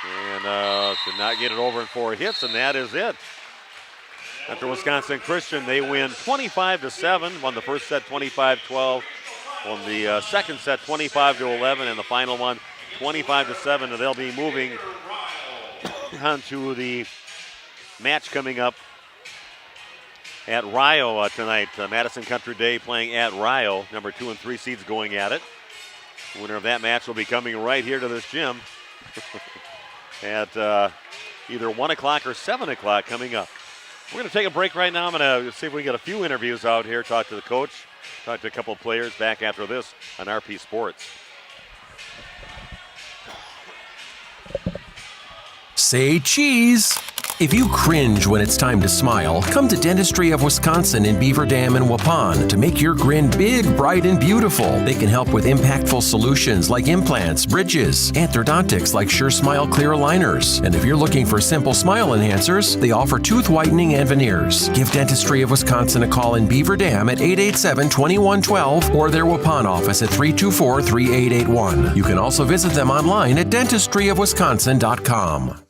And to not get it over in 4 hits, and that is it. After Wisconsin Christian, they win 25-7, won the first set 25-12, won the second set 25-11, and the final one 25-7. And they'll be moving on to the match coming up at Rio tonight. Madison Country Day playing at Rio. Number 2 and 3 seeds going at it. The winner of that match will be coming right here to this gym at either 1 o'clock or 7 o'clock coming up. We're going to take a break right now. I'm going to see if we can get a few interviews out here, talk to the coach, talk to a couple of players back after this on RP Sports. Say cheese. If you cringe when it's time to smile, come to Dentistry of Wisconsin in Beaver Dam and Waupun to make your grin big, bright, and beautiful. They can help with impactful solutions like implants, bridges, and orthodontics like Sure Smile clear aligners. And if you're looking for simple smile enhancers, they offer tooth whitening and veneers. Give Dentistry of Wisconsin a call in Beaver Dam at 887-2112 or their Waupun office at 324-3881. You can also visit them online at dentistryofwisconsin.com.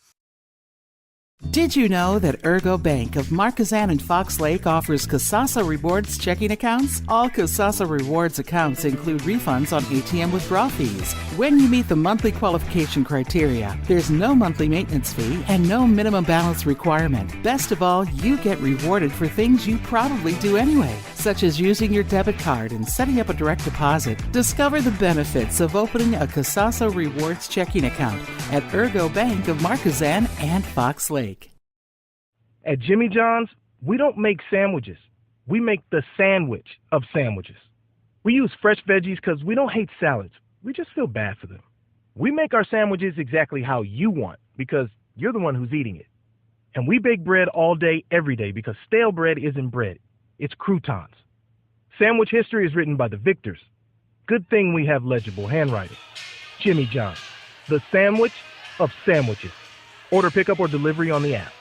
Did you know that Ergo Bank of Marquezine and Fox Lake offers Casasa Rewards checking accounts? All Casasa Rewards accounts include refunds on ATM withdrawal fees. When you meet the monthly qualification criteria, there's no monthly maintenance fee and no minimum balance requirement. Best of all, you get rewarded for things you probably do anyway, such as using your debit card and setting up a direct deposit. Discover the benefits of opening a Casasa Rewards checking account at Ergo Bank of Marquezine and Fox Lake. At Jimmy John's, we don't make sandwiches. We make the sandwich of sandwiches. We use fresh veggies because we don't hate salads. We just feel bad for them. We make our sandwiches exactly how you want because you're the one who's eating it. And we bake bread all day, every day because stale bread isn't bread. It's croutons. Sandwich history is written by the victors. Good thing we have legible handwriting. Jimmy John's, the sandwich of sandwiches. Order pickup or delivery on the app.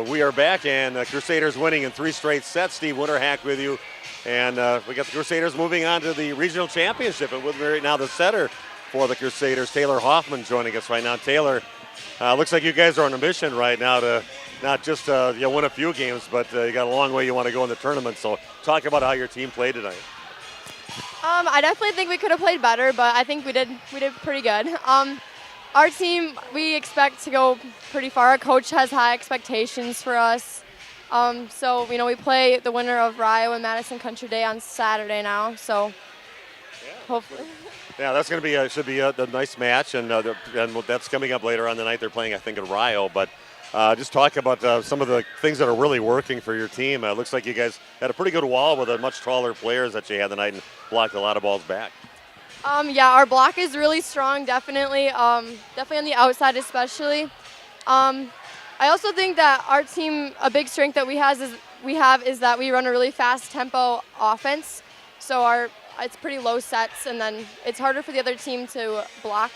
We are back, and the Crusaders winning in 3 straight sets. Steve Winterhack with you. And we got the Crusaders moving on to the regional championship. And with right now the setter for the Crusaders, Taylor Hoffman, joining us right now. Taylor, looks like you guys are on a mission right now to not just win a few games, but you got a long way you want to go in the tournament. So talk about how your team played tonight. I definitely think we could have played better, but I think we did pretty good. Our team, we expect to go pretty far. Our coach has high expectations for us. So, we play the winner of WIAA and Madison Country Day on Saturday now. So, hopefully. Yeah, that's going to be should be a nice match, and that's coming up later on the night. They're playing, I think, at Rio. But just talk about some of the things that are really working for your team. It looks like you guys had a pretty good wall with the much taller players that you had tonight and blocked a lot of balls back. Yeah, our block is really strong, definitely. Definitely on the outside especially. I also think that our team, a big strength that we have is that we run a really fast tempo offense. So it's pretty low sets, and then it's harder for the other team to block.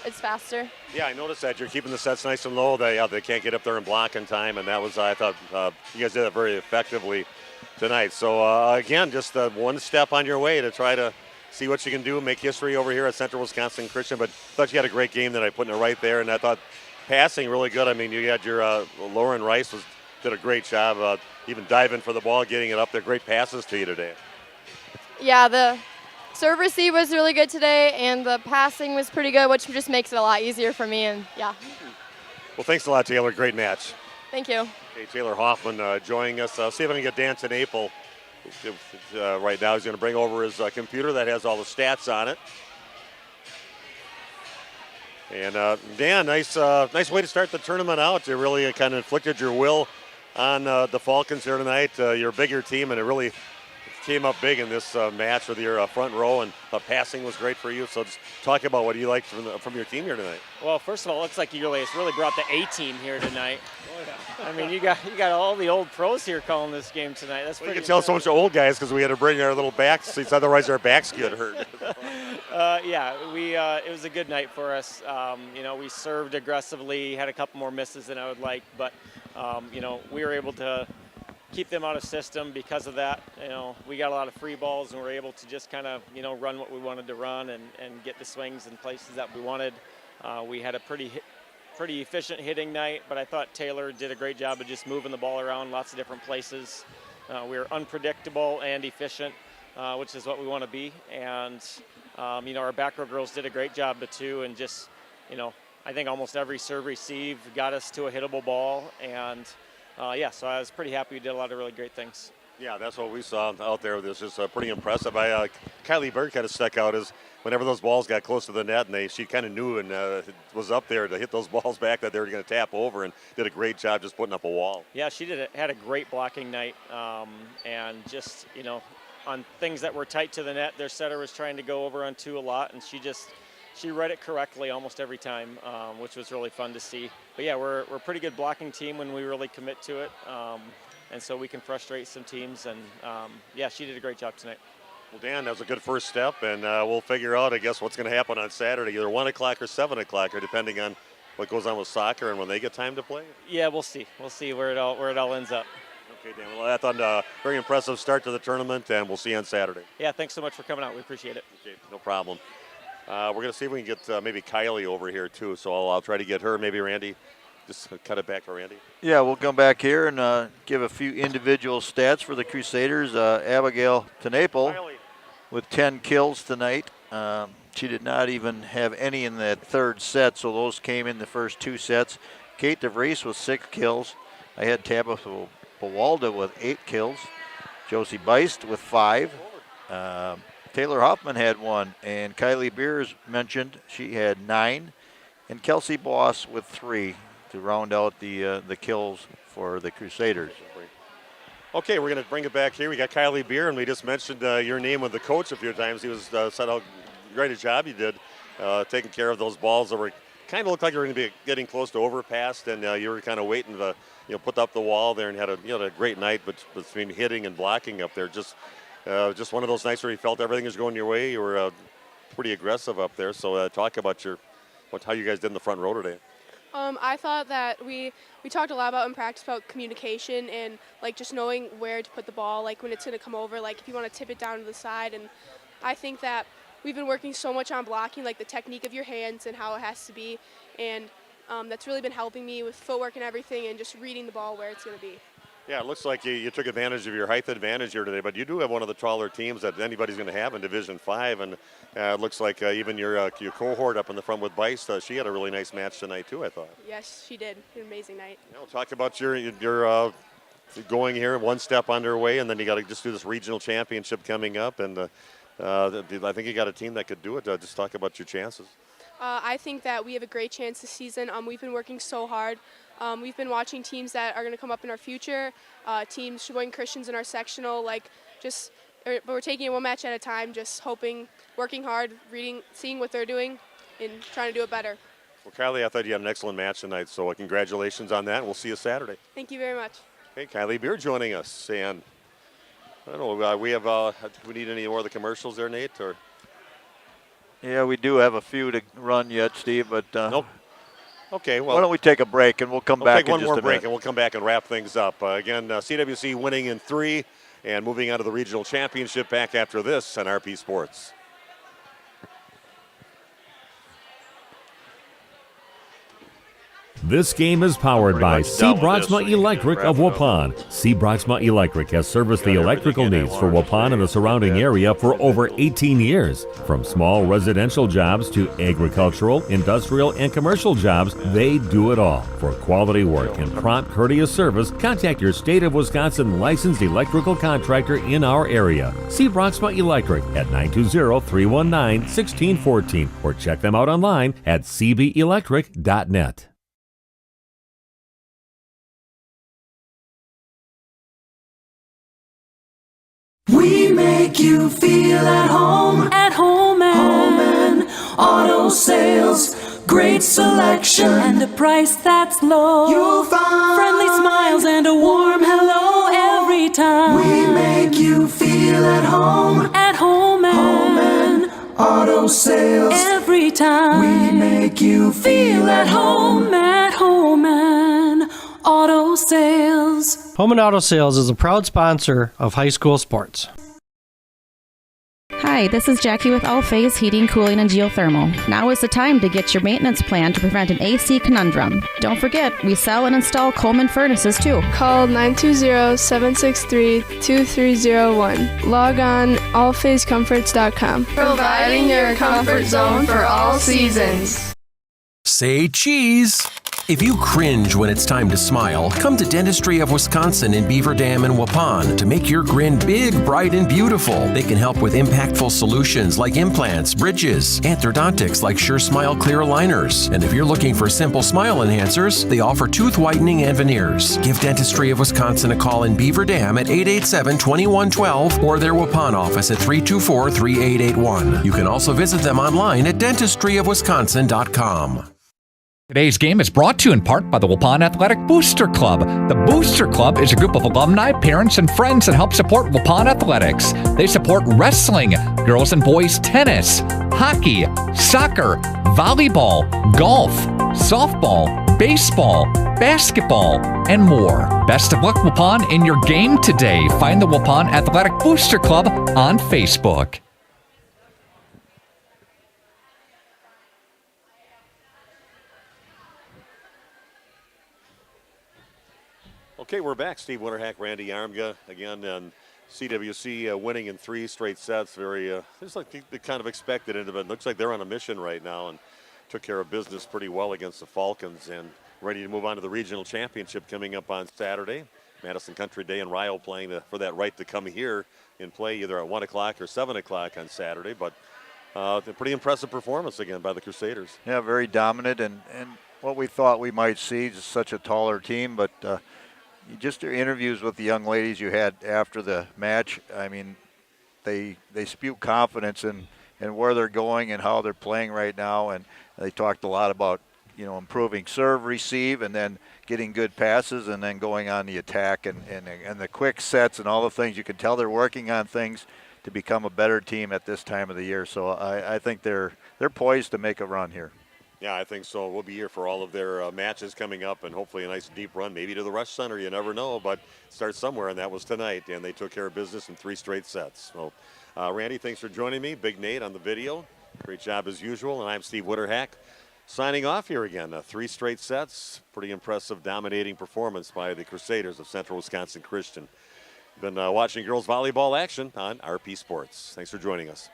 It's faster. Yeah, I noticed that you're keeping the sets nice and low. They can't get up there and block in time, and that was, I thought, you guys did that very effectively tonight. So again, just one step on your way to try to see what you can do, make history over here at Central Wisconsin Christian. But I thought you had a great game tonight, putting it right there, and I thought passing really good. I mean, you had your Lauren Rice did a great job, even diving for the ball, getting it up there. Great passes to you today. Yeah, the serve receive was really good today, and the passing was pretty good, which just makes it a lot easier for me. And yeah. Well, thanks a lot, Taylor. Great match. Thank you. Okay, Taylor Hoffman joining us. See if I can get Dan Tenaple. Right now he's going to bring over his computer that has all the stats on it. And Dan, nice way to start the tournament out. You really kind of inflicted your will on the Falcons here tonight. You're a bigger team, and it really came up big in this match with your front row, and the passing was great for you. So just talk about what you liked from your team here tonight. Well, first of all, it looks like you really brought the A team here tonight. I mean, you got all the old pros here calling this game tonight. That's pretty. You can tell so much old guys because we had to bring our little back seats, otherwise our backs get hurt. It was a good night for us. We served aggressively, had a couple more misses than I would like, but we were able to keep them out of system because of that. We got a lot of free balls, and we were able to just kind of run what we wanted to run and get the swings in places that we wanted. We had a pretty efficient hitting night, but I thought Taylor did a great job of just moving the ball around lots of different places. We were unpredictable and efficient, which is what we want to be. And, our back row girls did a great job too. And just, I think almost every serve receive got us to a hittable ball. And, so I was pretty happy. We did a lot of really great things. Yeah, that's what we saw out there. This is pretty impressive. Kylie Bird kind of stuck out as whenever those balls got close to the net, and she kind of knew and was up there to hit those balls back that they were going to tap over, and did a great job just putting up a wall. Yeah, she had a great blocking night, and just on things that were tight to the net, their setter was trying to go over on two a lot, and she read it correctly almost every time, which was really fun to see. But yeah, we're a pretty good blocking team when we really commit to it. And so we can frustrate some teams, and she did a great job tonight. Well, Dan, that was a good first step, and we'll figure out, I guess, what's going to happen on Saturday, either 1 o'clock or 7 o'clock, or depending on what goes on with soccer and when they get time to play. Yeah, we'll see. We'll see where it all ends up. Okay, Dan. Well, I thought very impressive start to the tournament, and we'll see you on Saturday. Yeah, thanks so much for coming out. We appreciate it. Okay, no problem. We're going to see if we can get maybe Kylie over here, too. So I'll try to get her. Maybe Randy. Just cut it back to Randy. Yeah, we'll come back here and give a few individual stats for the Crusaders. Abigail Tenaple with 10 kills tonight. She did not even have any in that third set, so those came in the first 2 sets. Kate DeVries with 6 kills. I had Tabitha Bawalda with 8 kills. Josie Beist with 5. Taylor Hoffman had 1. And Kylie Beers mentioned she had 9. And Kelsey Boss with 3 to round out the kills for the Crusaders. Okay, we're going to bring it back here. We got Kylie Beer, and we just mentioned your name with the coach a few times. He was said how great a job you did taking care of those balls that were kind of looked like you were going to be getting close to overpassed, and you were kind of waiting to put up the wall there, and had a great night between hitting and blocking up there. Just one of those nights where you felt everything was going your way. You were pretty aggressive up there. So talk about how you guys did in the front row today. I thought that we talked a lot about in practice about communication and like just knowing where to put the ball, like when it's going to come over, like if you want to tip it down to the side. And I think that we've been working so much on blocking, like the technique of your hands and how it has to be, and that's really been helping me with footwork and everything, and just reading the ball where it's going to be. Yeah, it looks like you took advantage of your height advantage here today, but you do have one of the taller teams that anybody's going to have in Division 5, and it looks like even your cohort up in the front with Beist, she had a really nice match tonight too, I thought. Yes, she did. An amazing night. We'll talk about your going here, one step underway, and then you got to just do this regional championship coming up, and I think you got a team that could do it. Just talk about your chances. I think that we have a great chance this season. We've been working so hard. We've been watching teams that are going to come up in our future, teams Sheboygan Christians in our sectional, but we're taking it one match at a time, just hoping, working hard, reading, seeing what they're doing, and trying to do it better. Well, Kylie, I thought you had an excellent match tonight, so congratulations on that, and we'll see you Saturday. Thank you very much. Hey, Kylie Beer joining us, and I don't know, do we need any more of the commercials there, Nate? Or? Yeah, we do have a few to run yet, Steve, but nope. Okay, well, why don't we take a break and we'll come back take in one more just a break minute. and we'll come back and wrap things up. Again, CWC winning in 3 and moving on to the regional championship back after this on RP Sports. This game is powered by C. Broxma Electric of Waupun. C. Broxma Electric has serviced the electrical needs for Waupun and the surrounding area for over 18 years. From small residential jobs to agricultural, industrial, and commercial jobs, they do it all. For quality work and prompt, courteous service, contact your State of Wisconsin licensed electrical contractor in our area. C. Broxma Electric at 920-319-1614 or check them out online at cbelectric.net. We make you feel at home and auto sales. Great selection and a price that's low. You'll find friendly smiles and a warm hello every time. We make you feel at home and auto sales. Every time we make you feel at home and auto sales. Home and Auto Sales is a proud sponsor of high school sports. Hi, this is Jackie with All Phase Heating, Cooling, and Geothermal. Now is the time to get your maintenance plan to prevent an AC conundrum. Don't forget, we sell and install Coleman furnaces too. Call 920-763-2301. Log on allphasecomforts.com. Providing your comfort zone for all seasons. Say cheese. If you cringe when it's time to smile, come to Dentistry of Wisconsin in Beaver Dam and Waupun to make your grin big, bright, and beautiful. They can help with impactful solutions like implants, bridges, orthodontics like Sure Smile clear aligners. And if you're looking for simple smile enhancers, they offer tooth whitening and veneers. Give Dentistry of Wisconsin a call in Beaver Dam at 887-2112 or their Waupun office at 324-3881. You can also visit them online at dentistryofwisconsin.com. Today's game is brought to you in part by the Waupun Athletic Booster Club. The Booster Club is a group of alumni, parents, and friends that help support Waupun athletics. They support wrestling, girls and boys tennis, hockey, soccer, volleyball, golf, softball, baseball, basketball, and more. Best of luck, Waupun, in your game today. Find the Waupun Athletic Booster Club on Facebook. Okay, we're back. Steve Winterhack, Randy Armga again, and CWC winning in 3 straight sets. Very, just like they kind of expected it, but looks like they're on a mission right now and took care of business pretty well against the Falcons and ready to move on to the regional championship coming up on Saturday. Madison Country Day and Rio playing for that right to come here and play either at 1 o'clock or 7 o'clock on Saturday. But a pretty impressive performance again by the Crusaders. Yeah, very dominant, and what we thought we might see is such a taller team, but just your interviews with the young ladies you had after the match, I mean, they spew confidence in where they're going and how they're playing right now, and they talked a lot about, you know, improving serve, receive, and then getting good passes, and then going on the attack and the quick sets and all the things. You can tell they're working on things to become a better team at this time of the year. So I think they're poised to make a run here. Yeah, I think so. We'll be here for all of their matches coming up, and hopefully a nice deep run, maybe to the Rush Center. You never know, but start somewhere, and that was tonight. And they took care of business in 3 straight sets. So, Randy, thanks for joining me. Big Nate on the video. Great job as usual. And I'm Steve Winterhack, signing off here again. 3 straight sets. Pretty impressive, dominating performance by the Crusaders of Central Wisconsin Christian. Been watching girls volleyball action on RP Sports. Thanks for joining us.